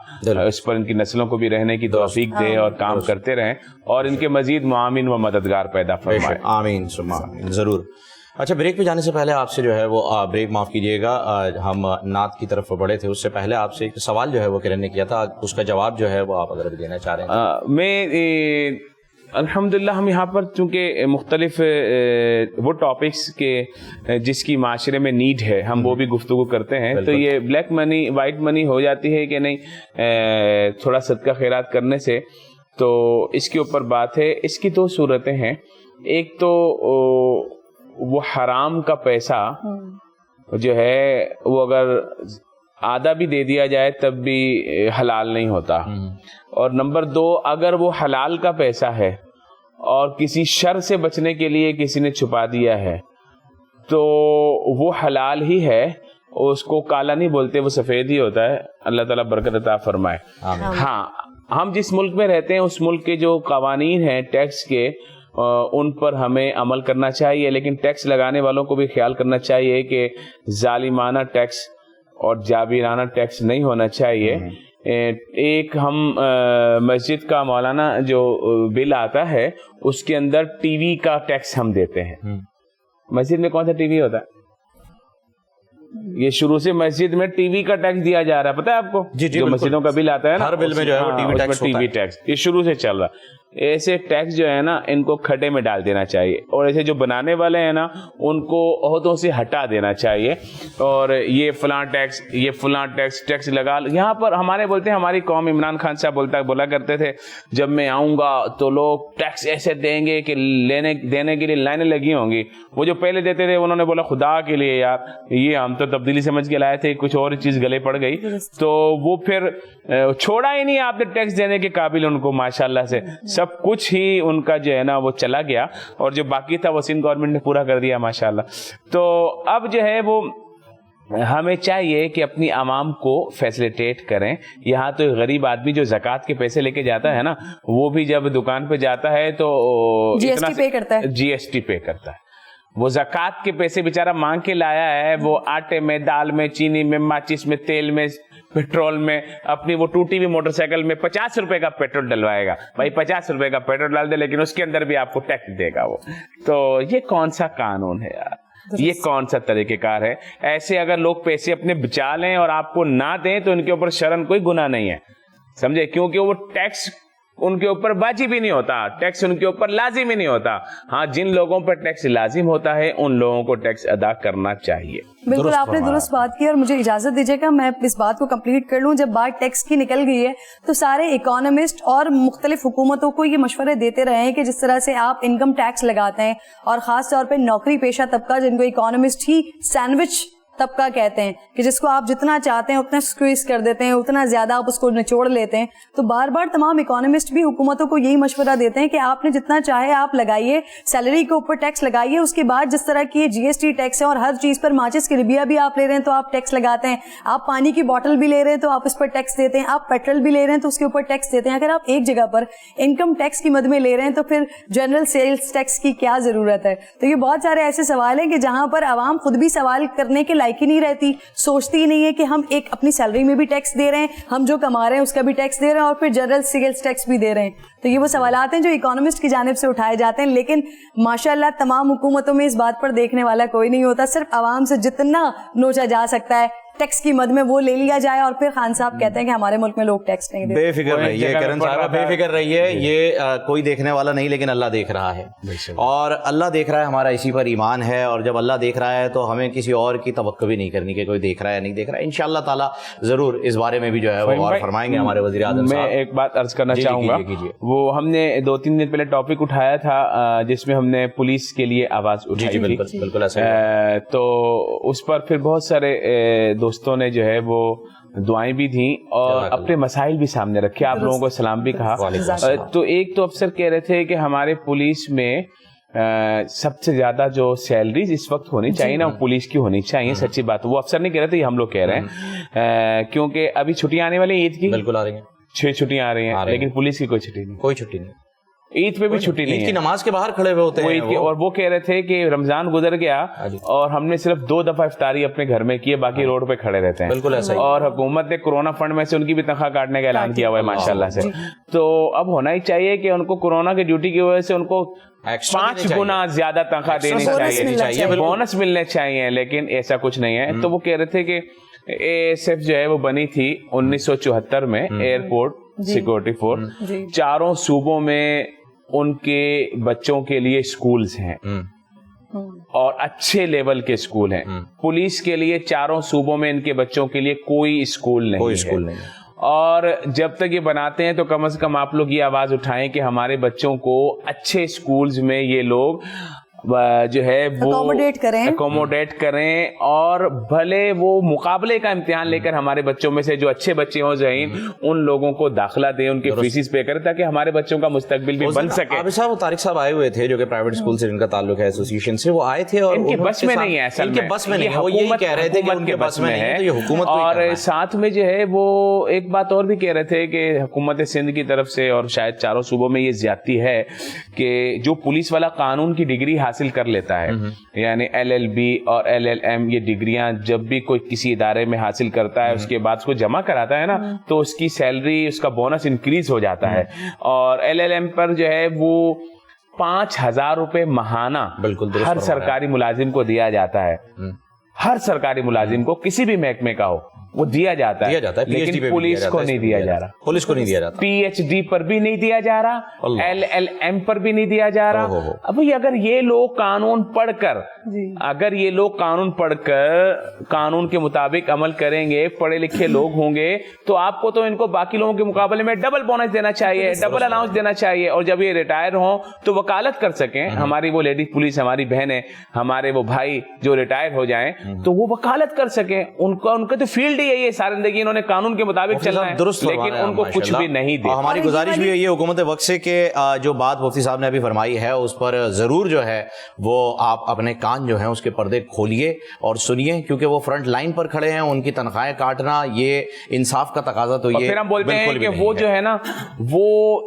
اس پر ان کی نسلوں کو بھی رہنے کی توفیق دے اور کام کرتے رہیں, اور ان کے مزید معاون و مددگار پیدا فرمائے. آمین ثم آمین. ضرور. اچھا, بریک پہ جانے سے پہلے آپ سے جو ہے وہ بریک معاف کیجیے گا, ہم نعت کی طرف بڑھے تھے, اس سے پہلے آپ سے ایک سوال جو ہے وہ کرن نے کیا تھا, اس کا جواب جو ہے وہ آپ اگر دینا چاہ رہے ہیں. میں الحمدللہ ہم یہاں پر چونکہ مختلف وہ ٹاپکس کے جس کی معاشرے میں نیڈ ہے ہم وہ بھی گفتگو کرتے ہیں. تو یہ بلیک منی وائٹ منی ہو جاتی ہے کہ نہیں, تھوڑا صدقہ خیرات کرنے سے, تو اس کے اوپر بات ہے. اس کی دو صورتیں ہیں. ایک تو وہ حرام کا پیسہ جو ہے وہ اگر آدھا بھی دے دیا جائے تب بھی حلال نہیں ہوتا, اور نمبر دو اگر وہ حلال کا پیسہ ہے اور کسی شر سے بچنے کے لیے کسی نے چھپا دیا ہے تو وہ حلال ہی ہے, اس کو کالا نہیں بولتے, وہ سفید ہی ہوتا ہے. اللہ تعالیٰ برکت عطا فرمائے. ہاں, ہم جس ملک میں رہتے ہیں اس ملک کے جو قوانین ہیں ٹیکس کے ان پر ہمیں عمل کرنا چاہیے, لیکن ٹیکس لگانے والوں کو بھی خیال کرنا چاہیے کہ ظالمانہ ٹیکس اور جابرانہ ٹیکس نہیں ہونا چاہیے. ایک ہم مسجد کا مولانا جو بل آتا ہے اس کے اندر ٹی وی کا ٹیکس ہم دیتے ہیں. مسجد میں کون سا ٹی وی ہوتا ہے؟ یہ شروع سے مسجد میں ٹی وی کا ٹیکس دیا جا رہا ہے, پتہ ہے آپ کو؟ جو مسجدوں کا بل آتا ہے نا, ہر بل میں جو ہے وہ ٹی وی ٹیکس یہ شروع سے چل رہا ہے. ایسے ٹیکس جو ہے نا ان کو کھڈے میں ڈال دینا چاہیے, اور ایسے جو بنانے والے ہیں نا ان کو عہدوں سے ہٹا دینا چاہیے. اور یہ فلاں ٹیکس, یہ فلاں ٹیکس لگا. یہاں پر ہمارے بولتے ہیں, ہماری قوم, عمران خان صاحب بولا کرتے تھے جب میں آؤں گا تو لوگ ٹیکس ایسے دیں گے کہ دینے کے لیے لائنیں لگی ہوں گی. وہ جو پہلے دیتے تھے انہوں نے بولا خدا کے لیے یار یہ ہم تو تبدیلی سمجھ کے لائے تھے, کچھ اور چیز گلے پڑ گئی, تو وہ پھر چھوڑا ہی نہیں آپ نے ٹیکس دینے کے قابل ان کو. ماشاءاللہ سے سب کچھ ہی ان کا جو ہے نا وہ چلا گیا, اور جو باقی تھا وہ سندھ گورنمنٹ نے پورا کر دیا ماشاءاللہ. تو اب جو ہے وہ ہمیں چاہیے کہ اپنی عوام کو فیسلیٹیٹ کریں. یہاں تو غریب آدمی جو زکوٰۃ کے پیسے لے کے جاتا ہے نا, وہ بھی جب دکان پہ جاتا ہے تو جی ایس ٹی پے کرتا ہے, جی ایس ٹی پے کرتا ہے. وہ زکوٰۃ کے پیسے بیچارہ مانگ کے لایا ہے, وہ آٹے میں, دال میں, چینی میں, ماچس میں, تیل میں, پیٹرول میں, اپنی وہ ٹوٹی ہوئی موٹر سائیکل میں 50 روپے کا پیٹرول ڈلوائے گا. بھائی 50 روپے کا پیٹرول ڈال دے, لیکن اس کے اندر بھی آپ کو ٹیکس دے گا وہ. تو یہ کون سا قانون ہے یار, یہ کون سا طریقہ کار ہے؟ ایسے اگر لوگ پیسے اپنے بچا لیں اور آپ کو نہ دیں تو ان کے اوپر شرعاً کوئی گناہ نہیں ہے, سمجھے, کیونکہ وہ ٹیکس ان کے اوپر واجب ہی نہیں ہوتا, ٹیکس ان کے اوپر لازم ہی نہیں ہوتا. ہاں, جن لوگوں پر ٹیکس لازم ہوتا ہے ان لوگوں کو ٹیکس ادا کرنا چاہیے. بالکل آپ نے درست بات کی, اور مجھے اجازت دیجیے گا میں اس بات کو کمپلیٹ کر لوں. جب بات ٹیکس کی نکل گئی ہے تو سارے اکانومسٹ اور مختلف حکومتوں کو یہ مشورے دیتے رہے ہیں کہ جس طرح سے آپ انکم ٹیکس لگاتے ہیں, اور خاص طور پہ نوکری پیشہ طبقہ جن کو اکانومسٹ ہی سینڈوچ طبقہ کہتے ہیں, کہ جس کو آپ جتنا چاہتے ہیں اتنا اسکویز کر دیتے ہیں, اتنا زیادہ آپ اس کو نچوڑ لیتے ہیں. تو بار بار تمام اکانومسٹ بھی حکومتوں کو یہی مشورہ دیتے ہیں کہ آپ نے جتنا چاہے آپ لگائیے, سیلری کے اوپر ٹیکس لگائیے. اس کے بعد جس طرح کی جی ایس ٹی ٹیکس ہے, اور ہر چیز پر ماچس کی ڈبیا بھی آپ لے رہے ہیں تو آپ ٹیکس لگاتے ہیں, آپ پانی کی بوٹل بھی لے رہے ہیں تو آپ اس پر ٹیکس دیتے ہیں, آپ پیٹرول بھی لے رہے ہیں تو اس کے اوپر ٹیکس دیتے ہیں. اگر آپ ایک جگہ پر انکم ٹیکس کی مد میں لے رہے ہیں تو پھر جنرل سیلز ٹیکس کی کیا ضرورت ہے؟ تو یہ بہت سارے ایسے سوال ہیں کہ جہاں پر عوام خود بھی سوال کرنے کے لائق ہی نہیں رہتی, سوچتی ہی نہیں ہے کہ ہم ایک اپنی سیلری میں بھی ٹیکس دے رہے ہیں, ہم جو کما رہے ہیں اس کا بھی ٹیکس دے رہے ہیں, اور پھر جنرل سیلز ٹیکس بھی دے رہے ہیں. تو یہ وہ سوالات ہیں جو اکانومسٹ کی جانب سے اٹھائے جاتے ہیں, لیکن ماشاءاللہ تمام حکومتوں میں اس بات پر دیکھنے والا کوئی نہیں ہوتا. صرف عوام سے جتنا نوچا جا سکتا ہے ٹیکس کی مد میں وہ لے لیا جائے, اور پھر خان صاحب کہتے ہیں کہ ہمارے ملک میں لوگ ٹیکس نہیں دیتے. بے فکر رہیے کرن صاحبہ, بے فکر رہیے, یہ کوئی دیکھنے والا نہیں لیکن اللہ دیکھ رہا ہے, اور اللہ دیکھ رہا ہے, ہمارا اسی پر ایمان ہے. اور جب اللہ دیکھ رہا ہے تو ہمیں کسی اور کی توقع بھی نہیں کرنی کہ کوئی دیکھ رہا ہے نہیں دیکھ رہا ہے. انشاءاللہ تعالیٰ ضرور اس بارے میں بھی جو ہے وہ غور فرمائیں گے ہمارے وزیر اعظم صاحب. میں ایک بات عرض کرنا چاہوں گا, وہ ہم نے 2-3 دن پہلے ٹاپک اٹھایا تھا جس میں ہم نے پولیس کے لیے آواز اٹھائی تھی, بالکل ایسا, تو اس پر پھر بہت سارے دوستوں نے جو ہے وہ دعائیں بھی دیں اور اپنے مسائل بھی سامنے رکھے, آپ لوگوں کو سلام بھی کہا. تو ایک تو افسر کہہ رہے تھے کہ ہمارے پولیس میں سب سے زیادہ جو سیلریز اس وقت ہونی چاہیے نا وہ پولیس کی ہونی چاہیے. سچی بات, وہ افسر نہیں کہہ رہے تھے, یہ ہم لوگ کہہ رہے ہیں, کیونکہ ابھی چھٹیاں آنے والی عید کی, بالکل آ رہی ہیں, 6 چھٹیاں آ رہی ہیں, لیکن پولیس کی کوئی چھٹی نہیں, کوئی چھٹی نہیں, عید پہ بھی چھٹی نہیں عید ہے, کی نماز کے باہر کھڑے ہوئے ہوتے ہیں. اور وہ کہہ رہے تھے کہ رمضان گزر گیا اور ہم نے صرف 2 دفعہ افطاری اپنے گھر میں کی ہے, باقی روڈ پہ کھڑے رہتے ہیں. بالکل ایسا ہی. اور حکومت نے کورونا فنڈ میں سے ان کی بھی تنخواہ کاٹنے کا اعلان کیا ہوا ہے ماشاءاللہ سے. تو اب ہونا ہی چاہیے کہ ان کو کورونا کی ڈیوٹی کی وجہ سے ان کو 5 گنا زیادہ تنخواہ دینی چاہیے, بونس ملنے چاہیے, لیکن ایسا کچھ نہیں ہے. تو وہ کہہ رہے تھے کہ ASF جو ہے وہ بنی تھی 1974 میں, ایئرپورٹ سیکورٹی فورس, 4 صوبوں میں ان کے بچوں کے لیے اسکولز ہیں اور اچھے لیول کے اسکول ہیں. پولیس کے لیے 4 صوبوں میں ان کے بچوں کے لیے کوئی اسکول نہیں ہے. اور جب تک یہ بناتے ہیں تو کم از کم آپ لوگ یہ آواز اٹھائیں کہ ہمارے بچوں کو اچھے اسکولز میں یہ لوگ جو ہے وہ اکوموڈیٹ کریں, اور بھلے وہ مقابلے کا امتحان لے کر ہمارے بچوں میں سے جو اچھے بچے ہوں ذہین ان لوگوں کو داخلہ دیں, ان کے فیسز پے کریں تاکہ ہمارے بچوں کا مستقبل بھی بن سکے. عابد صاحب, وہ طارق صاحب آئے ہوئے تھے جو کہ پرائیویٹ اسکول سے جن کا تعلق ہے ایسوسیشن سے, وہ آئے تھے اور ان کے بس میں نہیں ہے, اصل میں بس میں نہیں, وہ یہی کہہ رہے تھے کہ ان کے بس میں نہیں ہے, تو یہ حکومت. اور ساتھ میں جو ہے وہ ایک بات اور بھی کہہ رہے تھے کہ حکومت سندھ کی طرف سے اور شاید 4 صوبوں میں یہ زیادتی ہے کہ جو پولیس والا قانون کی ڈگری حاصل کر لیتا ہے, یعنی LLB اور LLM, یہ ڈگریاں جب بھی کوئی کسی ادارے میں حاصل کرتا ہے اس کے بعد اس کو جمع کراتا ہے نا, تو اس کی سیلری, اس کا بونس انکریز ہو جاتا ہے. اور LLM پر جو ہے وہ 5000 روپے ماہانہ ہر سرکاری ملازم کو دیا جاتا ہے. ہر سرکاری ملازم کو کسی بھی محکمے کا ہو وہ دیا جاتا ہے, لیکن پولیس کو نہیں دیا جا رہا, پولیس کو نہیں دیا جاتا, PhD پر بھی نہیں دیا جا رہا, LLM پر بھی نہیں دیا جا رہا. اب اگر یہ لوگ قانون پڑھ کر قانون کے مطابق عمل کریں گے, پڑھے لکھے لوگ ہوں گے, تو آپ کو تو ان کو باقی لوگوں کے مقابلے میں ڈبل بونس دینا چاہیے, ڈبل الاؤنس دینا چاہیے. اور جب یہ ریٹائر ہوں تو وکالت کر سکیں. ہماری وہ لیڈی پولیس ہماری بہنیں, ہمارے وہ بھائی جو ریٹائر ہو جائیں تو وہ وکالت کر سکیں. ان کا تو فیلڈ ہی ہے, ساری زندگی انہوں نے قانون کے مطابق چلنا ہے, لیکن ان کو کچھ بھی نہیں دیا. ہماری گزارش بھی یہ حکومت وقت سے کہ جو بات مفتی صاحب نے ابھی فرمائی ہے اس پر ضرور جو ہے وہ آپ اپنے کان جو ہیں اس کے پردے کھولیے اور سنیے, کیونکہ وہ فرنٹ لائن پر کھڑے ہیں, ان کی تنخواہیں کاٹنا یہ انصاف کا تقاضا تو یہ. پھر ہم بولتے ہیں کہ وہ جو ہے نا وہ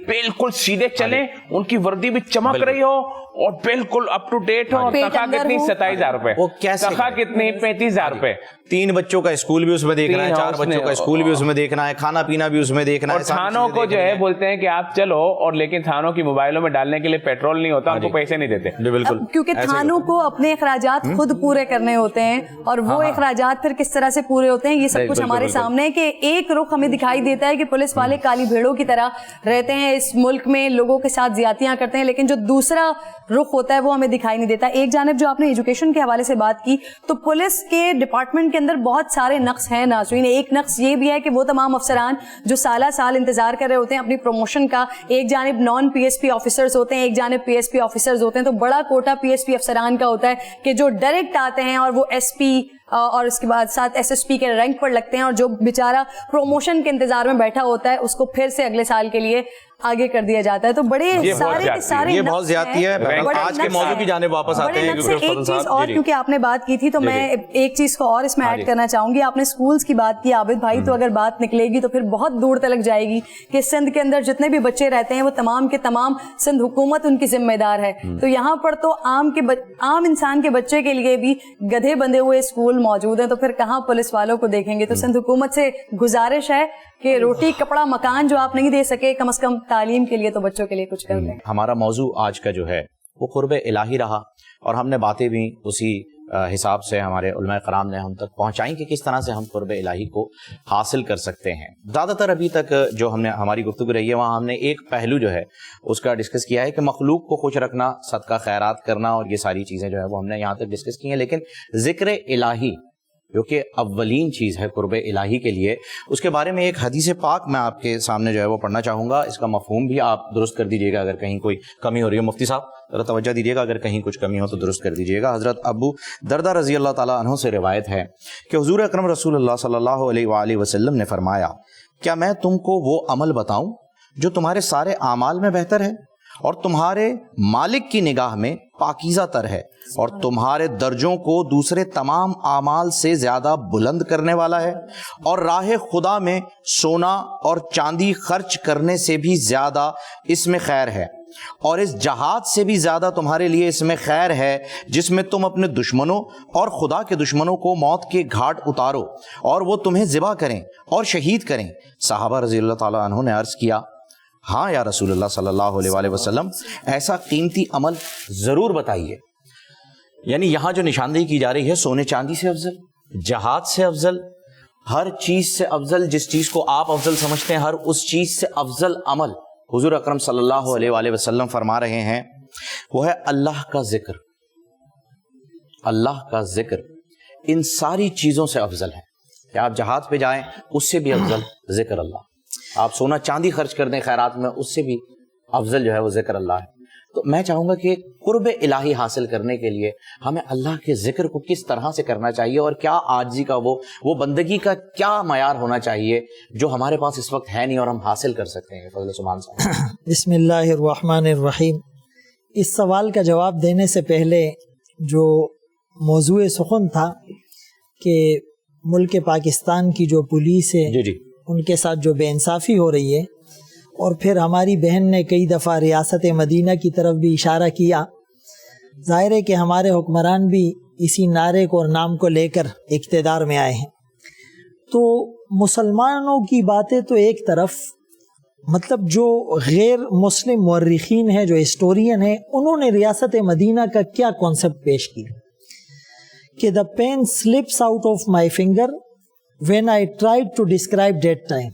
بالکل سیدھے چلیں, ان کی وردی بھی چمک رہی ہو اور بالکل اپ ٹو ڈیٹ ہو. تنخواہ کتنی 27,000 روپے, تنخواہ کتنی 35,000 روپے. 3 بچوں کا اسکول بھی اس میں دیکھنا ہے, 4 بچوں کا اسکول بھی اس میں دیکھنا ہے, کھانا پینا بھی اس میں دیکھنا ہے. اور تھانوں کو جو ہے بولتے ہیں کہ آپ چلو, اور لیکن تھانوں کی موبائلوں میں ڈالنے کے لیے پیٹرول نہیں ہوتا, ان کو پیسے نہیں دیتے. بالکل, کیونکہ تھانوں کو اپنے اخراجات خود پورے کرنے ہوتے ہیں, اور وہ اخراجات پھر کس طرح سے پورے ہوتے ہیں یہ سب کچھ ہمارے سامنے ہے. کہ ایک رخ ہمیں دکھائی دیتا ہے کہ پولیس والے کالی بھیڑوں کی طرح رہتے ہیں اس ملک میں, لوگوں کے ساتھ زیادتیاں کرتے ہیں, لیکن جو دوسرا رخ ہوتا ہے وہ ہمیں دکھائی نہیں دیتا. ایک جانب جو آپ نے ایجوکیشن کے حوالے سے بات کی, تو پولیس کے ڈپارٹمنٹ کے اندر بہت سارے نقص ہیں ناظرین. ایک نقص یہ بھی ہے کہ وہ تمام افسران جو سالہ سال انتظار کر رہے ہوتے ہیں اپنی پروموشن کا, ایک جانب نان PSP آفیسرز ہوتے ہیں, ایک جانب PSP آفیسرز ہوتے ہیں, تو بڑا کوٹا PSP افسران کا ہوتا ہے کہ جو ڈائریکٹ آتے ہیں اور وہ SP اور اس کے بعد ساتھ SSP کے رینک پر لگتے ہیں, اور جو بیچارہ پروموشن کے انتظار میں بیٹھا ہوتا ہے اس کو پھر سے اگلے سال کے لیے آگے کر دیا جاتا ہے. تو بڑے سارے کے سارے یہ بہت زیادتی ہے. آج کے موضوع کی جانب واپس آتے ہیں. ایک چیز اور, کیونکہ آپ نے بات کی تھی تو میں ایک چیز کو اور اس میں ایڈ کرنا چاہوں گی. آپ نے اسکولز کی بات کی عابد بھائی, تو اگر بات نکلے گی تو پھر بہت دور تلک جائے گی کہ سندھ کے اندر جتنے بھی بچے رہتے ہیں وہ تمام کے تمام سندھ حکومت ان کی ذمہ دار ہے. تو یہاں پر تو عام انسان کے بچے کے لیے بھی گدھے بندھے ہوئے اسکول موجود ہیں, تو پھر کہاں پولیس والوں کو دیکھیں گے. تو سندھ حکومت سے گزارش ہے کہ روٹی کپڑا مکان جو آپ نہیں دے سکے, کم از کم تعلیم کے لیے تو بچوں کے لیے کچھ کر دیں. ہمارا موضوع آج کا جو ہے وہ قرب الہی رہا, اور ہم نے باتیں بھی اسی حساب سے ہمارے علماء کرام نے ہم تک پہنچائیں کہ کس طرح سے ہم قرب الہی کو حاصل کر سکتے ہیں. زیادہ تر ابھی تک جو ہماری گفتگو رہی ہے وہاں ہم نے ایک پہلو جو ہے اس کا ڈسکس کیا ہے کہ مخلوق کو خوش رکھنا, صدقہ خیرات کرنا, اور یہ ساری چیزیں جو ہے وہ ہم نے یہاں تک ڈسکس کی ہیں. لیکن ذکر الہی جو کہ اولین چیز ہے قرب الہی کے لیے, اس کے بارے میں ایک حدیث پاک میں آپ کے سامنے جو ہے وہ پڑھنا چاہوں گا. اس کا مفہوم بھی آپ درست کر دیجیے گا اگر کہیں کوئی کمی ہو رہی ہے. مفتی صاحب ذرا توجہ دیجیے گا, اگر کہیں کچھ کمی ہو تو درست کر دیجیے گا. حضرت ابو دردہ رضی اللہ تعالیٰ عنہ سے روایت ہے کہ حضور اکرم رسول اللہ صلی اللہ علیہ وآلہ وسلم نے فرمایا, کیا میں تم کو وہ عمل بتاؤں جو تمہارے سارے اعمال میں بہتر ہے اور تمہارے مالک کی نگاہ میں پاکیزہ تر ہے، اور تمہارے درجوں کو دوسرے تمام اعمال سے زیادہ بلند کرنے والا ہے، اور راہ خدا میں سونا اور چاندی خرچ کرنے سے بھی زیادہ اس میں خیر ہے، اور اس جہاد سے بھی زیادہ تمہارے لیے اس میں خیر ہے جس میں تم اپنے دشمنوں اور خدا کے دشمنوں کو موت کے گھاٹ اتارو اور وہ تمہیں ذبح کریں اور شہید کریں۔ صحابہ رضی اللہ تعالیٰ عنہ نے عرض کیا، ہاں یا رسول اللہ صلی اللہ علیہ وآلہ وسلم، ایسا قیمتی عمل ضرور بتائیے۔ یعنی یہاں جو نشاندہی کی جا رہی ہے سونے چاندی سے افضل، جہاد سے افضل، ہر چیز سے افضل، جس چیز کو آپ افضل سمجھتے ہیں ہر اس چیز سے افضل عمل حضور اکرم صلی اللہ علیہ وآلہ وسلم فرما رہے ہیں وہ ہے اللہ کا ذکر۔ اللہ کا ذکر ان ساری چیزوں سے افضل ہے کہ آپ جہاد پہ جائیں اس سے بھی افضل ذکر اللہ، آپ سونا چاندی خرچ کر دیں خیرات میں اس سے بھی افضل جو ہے وہ ذکر اللہ ہے۔ تو میں چاہوں گا کہ قرب الہی حاصل کرنے کے لیے ہمیں اللہ کے ذکر کو کس طرح سے کرنا چاہیے، اور کیا عاجزی کا وہ بندگی کا کیا معیار ہونا چاہیے جو ہمارے پاس اس وقت ہے نہیں اور ہم حاصل کر سکتے ہیں۔ فضل سبحان صاحب۔ بسم اللہ الرحمن الرحیم۔ اس سوال کا جواب دینے سے پہلے جو موضوع سخن تھا کہ ملک پاکستان کی جو پولیس ہے جی ان کے ساتھ جو بے انصافی ہو رہی ہے، اور پھر ہماری بہن نے کئی دفعہ ریاست مدینہ کی طرف بھی اشارہ کیا، ظاہر ہے کہ ہمارے حکمران بھی اسی نعرے کو اور نام کو لے کر اقتدار میں آئے ہیں۔ تو مسلمانوں کی باتیں تو ایک طرف، مطلب جو غیر مسلم مورخین ہیں، جو ہسٹورین ہیں، انہوں نے ریاست مدینہ کا کیا کانسیپٹ پیش کیا کہ the pen slips out of my finger when I tried to describe that time۔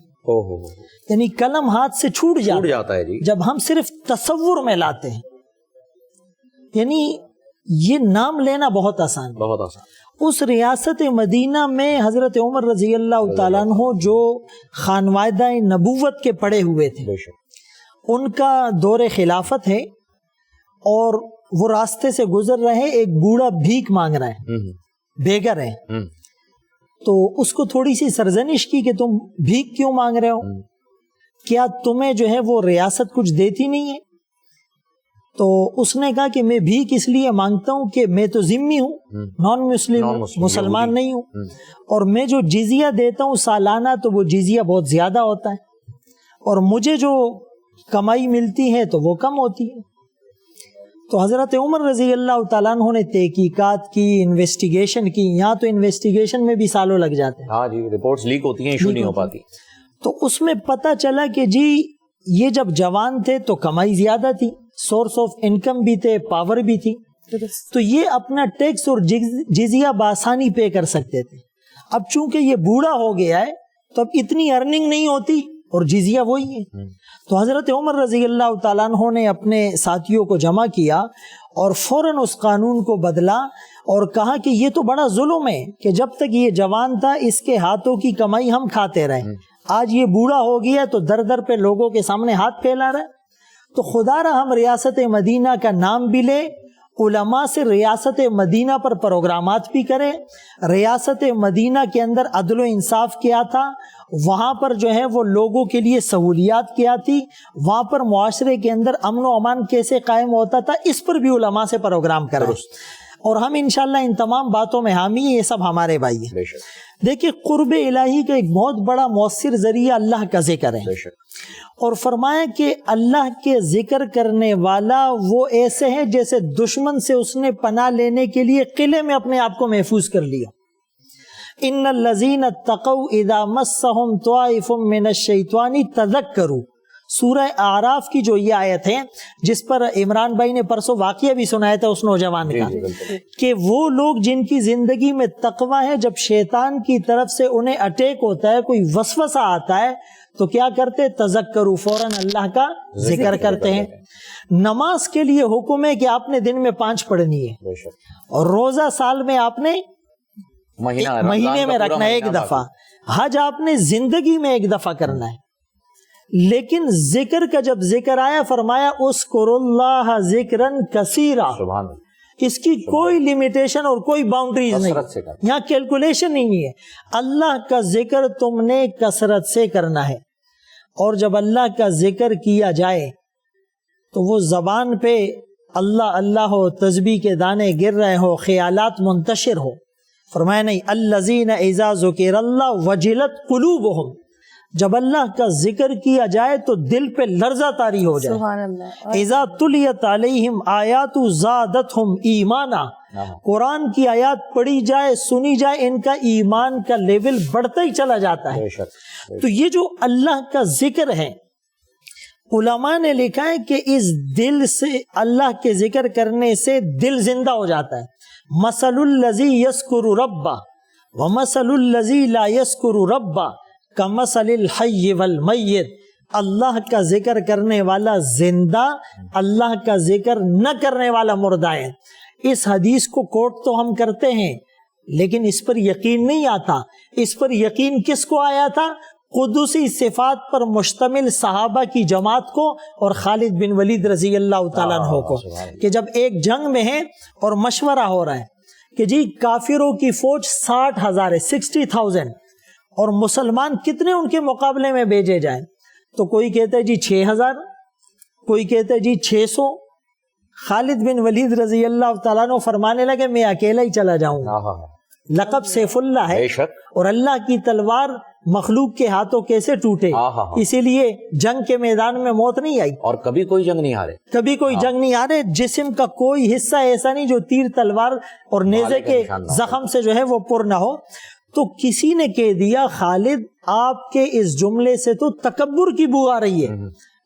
یعنی قلم ہاتھ سے چھوٹ جاتا ہے جی جب ہم صرف تصور میں لاتے ہیں۔ یعنی یہ نام لینا بہت آسان، بہت آسان۔ اس ریاست مدینہ میں حضرت عمر رضی اللہ تعالیٰ عنہ جو خانوادہ نبوت کے پڑے ہوئے تھے، ان کا دور خلافت ہے، اور وہ راستے سے گزر رہے، ایک بوڑھا بھیک مانگ رہا ہے، بیگر ہے، تو اس کو تھوڑی سی سرزنش کی کہ تم بھیک کیوں مانگ رہے ہو، کیا تمہیں جو ہے وہ ریاست کچھ دیتی نہیں ہے؟ تو اس نے کہا کہ میں بھیک اس لیے مانگتا ہوں کہ میں تو ذمہ ہوں، نان مسلم ہوں، مسلمان نہیں ہوں، اور میں جو جزیہ دیتا ہوں سالانہ تو وہ جزیہ بہت زیادہ ہوتا ہے، اور مجھے جو کمائی ملتی ہے تو وہ کم ہوتی ہے۔ تو حضرت عمر رضی اللہ تعالیٰ عنہ نے تحقیقات کی، انویسٹیگیشن کی، یہاں تو انویسٹیگیشن میں بھی سالوں لگ جاتے ہیں، ہاں جی، رپورٹس لیک ہوتی ہیں، ایشو نہیں ہو پاتی۔ تو اس میں پتہ چلا کہ جی یہ جب جوان تھے تو کمائی زیادہ تھی، سورس آف انکم بھی تھے، پاور بھی تھی، تو یہ اپنا ٹیکس اور جزیہ بآسانی پے کر سکتے تھے۔ اب چونکہ یہ بوڑھا ہو گیا ہے تو اب اتنی ارننگ نہیں ہوتی، اور جزیہ وہی ہے۔ تو حضرت عمر رضی اللہ تعالیٰ عنہ نے اپنے ساتھیوں کو جمع کیا اور فوراً اس قانون کو بدلا اور کہا کہ یہ تو بڑا ظلم ہے کہ جب تک یہ جوان تھا اس کے ہاتھوں کی کمائی ہم کھاتے رہے، آج یہ بوڑھا ہو گیا تو در در پہ لوگوں کے سامنے ہاتھ پھیلا رہا ہے۔ تو خدا را ہم ریاست مدینہ کا نام بھی لے، علماء سے ریاست مدینہ پر پروگرامات بھی کریں، ریاست مدینہ کے اندر عدل و انصاف کیا تھا، وہاں پر جو ہے وہ لوگوں کے لیے سہولیات کیا تھی، وہاں پر معاشرے کے اندر امن و امان کیسے قائم ہوتا تھا، اس پر بھی علماء سے پروگرام کریں، اور ہم انشاءاللہ ان تمام باتوں میں حامی ہیں، یہ سب ہمارے بھائی ہیں۔ دیکھیں قرب الہی کا ایک بہت بڑا مؤثر ذریعہ اللہ کا ذکر ہے، اور فرمایا کہ اللہ کے ذکر کرنے والا وہ ایسے ہے جیسے دشمن سے اس نے پناہ لینے کے لیے قلعے میں اپنے آپ کو محفوظ کر لیا۔ ان الذین اتقوا اذا مسهم طائف من الشیطان تذکروا، سورہ اعراف کی جو یہ آیت ہے جس پر عمران بھائی نے پرسوں واقعہ بھی سنایا تھا اس نوجوان کا، کہ وہ لوگ جن کی زندگی میں تقوی ہے، جب شیطان کی طرف سے انہیں اٹیک ہوتا ہے، کوئی وسوسہ آتا ہے تو کیا کرتے؟ تذکروا، فوراً اللہ کا ذکر کرتے ہیں۔ نماز کے لیے حکم ہے کہ آپ نے دن میں 5 پڑھنی ہے، اور روزہ سال میں آپ نے مہینے میں رکھنا ہے 1 دفعہ، حج آپ نے زندگی میں 1 دفعہ کرنا ہے۔ لیکن ذکر کا جب ذکر آیا فرمایا اذکروا اللہ ذکرا کثیرا، اس کی کوئی لیمیٹیشن اور کوئی باؤنڈریز نہیں، یہاں کیلکولیشن نہیں ہے، اللہ کا ذکر تم نے کثرت سے کرنا ہے۔ اور جب اللہ کا ذکر کیا جائے تو وہ زبان پہ اللہ اللہ ہو، تسبیح کے دانے گر رہے ہو، خیالات منتشر ہو. فرمایا نہیں، الذین اذا ذکر اللہ وجلت قلوبہم، جب اللہ کا ذکر کیا جائے تو دل پہ لرزہ طاری ہو جائے. سبحان اللہ. اذا تلیت علیہم آیات زادتہم ایمانا، قرآن کی آیات پڑھی جائے، سنی جائے، ان کا ایمان کا لیول بڑھتا ہی چلا جاتا ہے. تو یہ جو اللہ کا ذکر ہے، علماء نے لکھا ہے کہ اس دل سے، اللہ کے ذکر کرنے سے دل زندہ ہو جاتا ہے. مثل الذی یذکر ربہ ومثل الذی لا یذکر ربہ کمثل الحی والمیت. اللہ کا ذکر کرنے والا زندہ، اللہ کا ذکر نہ کرنے والا مردہ ہے. اس حدیث کو کوٹ تو ہم کرتے ہیں لیکن اس پر یقین نہیں آتا. اس پر یقین کس کو آیا تھا؟ قدسی صفات پر مشتمل صحابہ کی جماعت کو اور خالد بن ولید رضی اللہ تعالیٰ عنہ کو، کہ جب ایک جنگ میں ہے اور مشورہ ہو رہا ہے کہ جی کافروں کی فوج 60,000 ہے، 60,000، اور مسلمان کتنے ان کے مقابلے میں بھیجے جائیں، تو کوئی کہتا ہے جی 6,000، کوئی کہتا ہے جی 600. خالد بن ولید رضی اللہ تعالیٰ عنہ فرمانے لگے میں اکیلا ہی چلا جاؤں گا. لقب سیف اللہ ہے اور اللہ کی تلوار مخلوق کے ہاتھوں کیسے ٹوٹے، اسی لیے جنگ کے میدان میں موت نہیں آئی اور کبھی کوئی جنگ نہیں ہارے، کبھی کوئی جنگ نہیں ہارے. جسم کا کوئی حصہ ایسا نہیں جو تیر تلوار اور نیزے کے زخم سے جو ہے وہ پر نہ ہو. تو کسی نے کہہ دیا خالد آپ کے اس جملے سے تو تکبر کی بو آ رہی ہے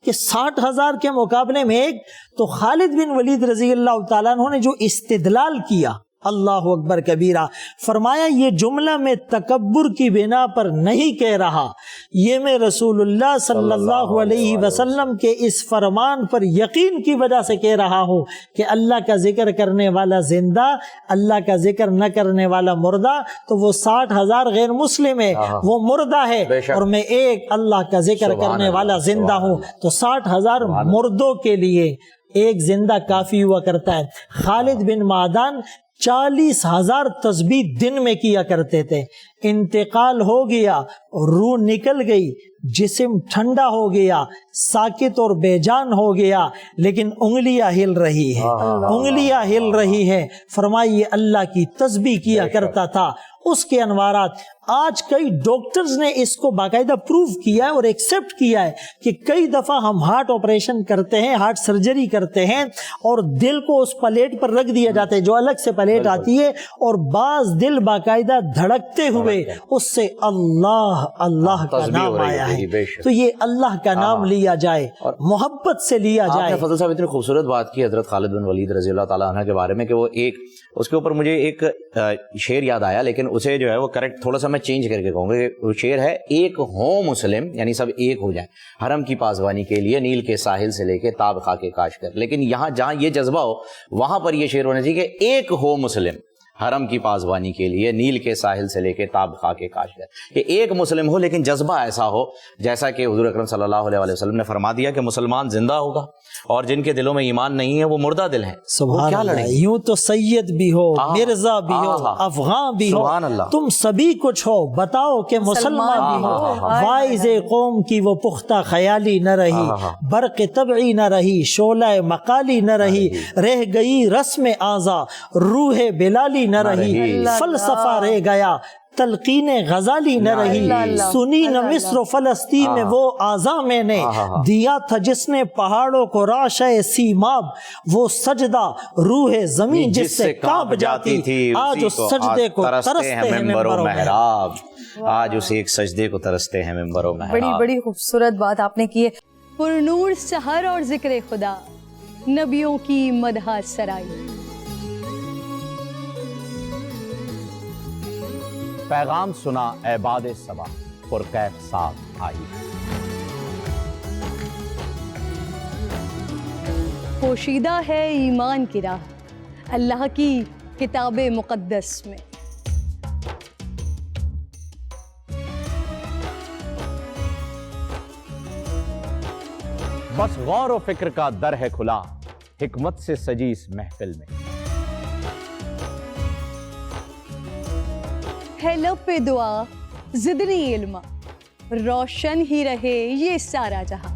کہ 60,000 کے مقابلے میں ایک. تو خالد بن ولید رضی اللہ تعالیٰ عنہ نے جو استدلال کیا، اللہ اکبر کبیرہ، فرمایا یہ جملہ میں تکبر کی بنا پر نہیں کہہ رہا، یہ میں رسول اللہ صلی اللہ علیہ وسلم کے اس فرمان پر یقین کی وجہ سے کہہ رہا ہوں کہ اللہ کا ذکر کرنے والا زندہ، اللہ کا ذکر نہ کرنے والا مردہ. تو وہ 60,000 غیر مسلم ہے، وہ مردہ ہے، اور میں ایک اللہ کا ذکر کرنے والا زندہ ہوں. تو 60,000 مردوں کے لیے ایک زندہ کافی ہوا کرتا ہے. خالد بن معدان 40,000 تسبیح دن میں کیا کرتے تھے. انتقال ہو گیا، روح نکل گئی، جسم ٹھنڈا ہو گیا، ساکت اور بے جان ہو گیا، لیکن انگلیاں ہل رہی ہیں، انگلیاں ہل رہی ہیں. فرمائیے اللہ کی تسبیح کیا کرتا تھا. اس کے انوارات آج کئی ڈاکٹرز نے اس کو باقاعدہ پروف کیا ہے اور ایکسپٹ کیا ہے کہ کئی دفعہ ہم ہارٹ آپریشن کرتے ہیں، ہارٹ سرجری کرتے ہیں اور دل کو اس پلیٹ پر رکھ دیا جاتا ہے جو الگ سے پلیٹ آتی ہے، اور بعض دل باقاعدہ دھڑکتے ہوئے اس سے اللہ اللہ کا نام آیا ہے. تو یہ اللہ کا نام لیا جائے، محبت سے لیا جائے. فضل صاحب اتنی خوبصورت بات کی حضرت خالد بن ولید رضی اللہ تعالیٰ عنہ کے بارے میں کہ وہ ایک، اس کے اوپر مجھے ایک شعر یاد آیا لیکن اسے جو ہے وہ کریکٹ تھوڑا سا میں چینج کر کے کہوں گا. وہ شعر ہے ایک ہوں مسلم، یعنی سب ایک ہو جائیں حرم کی پاسبانی کے لیے، نیل کے ساحل سے لے کے تاب خاک کاش کر. لیکن یہاں جہاں یہ جذبہ ہو وہاں پر یہ شعر ہونا چاہیے کہ ایک ہو مسلم حرم کی پاسبانی کے لیے، نیل کے ساحل سے لے کے تاب خاک کاش کر. کہ ایک مسلم ہو لیکن جذبہ ایسا ہو جیسا کہ حضور اکرم صلی اللہ علیہ وسلم نے فرما دیا کہ مسلمان زندہ ہوگا اور جن کے دلوں میں ایمان نہیں ہے وہ مردہ دل ہیں. سبحان اللہ. یوں تو سید بھی ہو، مرزا بھی ہو، افغان بھی ہو، تم سبھی کچھ ہو، بتاؤ کہ مسلمان بھی ہو. وائز قوم کی وہ پختہ خیالی نہ رہی، برق طبعی نہ رہی، شعلہ مقالی نہ رہی، رہ گئی رسم آزا، روح بلالی نہ رہی، فلسفہ رہ گیا، تلقین غزالی نہ رہی، سنی نہ مصر و فلسطین میں وہ آزا میں نے دیا تھا جس نے پہاڑوں کو راشہ سیماب، وہ سجدہ روح زمین جس سے کانپ جاتی تھی، آج اس سجدے کو ترستے ہیں منبر و محراب. آج اس ایک سجدے کو ترستے ہیں منبر و محراب. بڑی بڑی خوبصورت بات آپ نے کی ہے. پرنور سحر اور ذکر خدا، نبیوں کی مدح سرائی. پیغام سنا اے باد صبا، پرکیف صاحب آئی. پوشیدہ ہے ایمان کی راہ اللہ کی کتاب مقدس میں. بس غور و فکر کا در ہے کھلا، حکمت سے سجی اس محفل میں. ہے لب پہ دعا زدنی علم، روشن ہی رہے یہ سارا جہاں.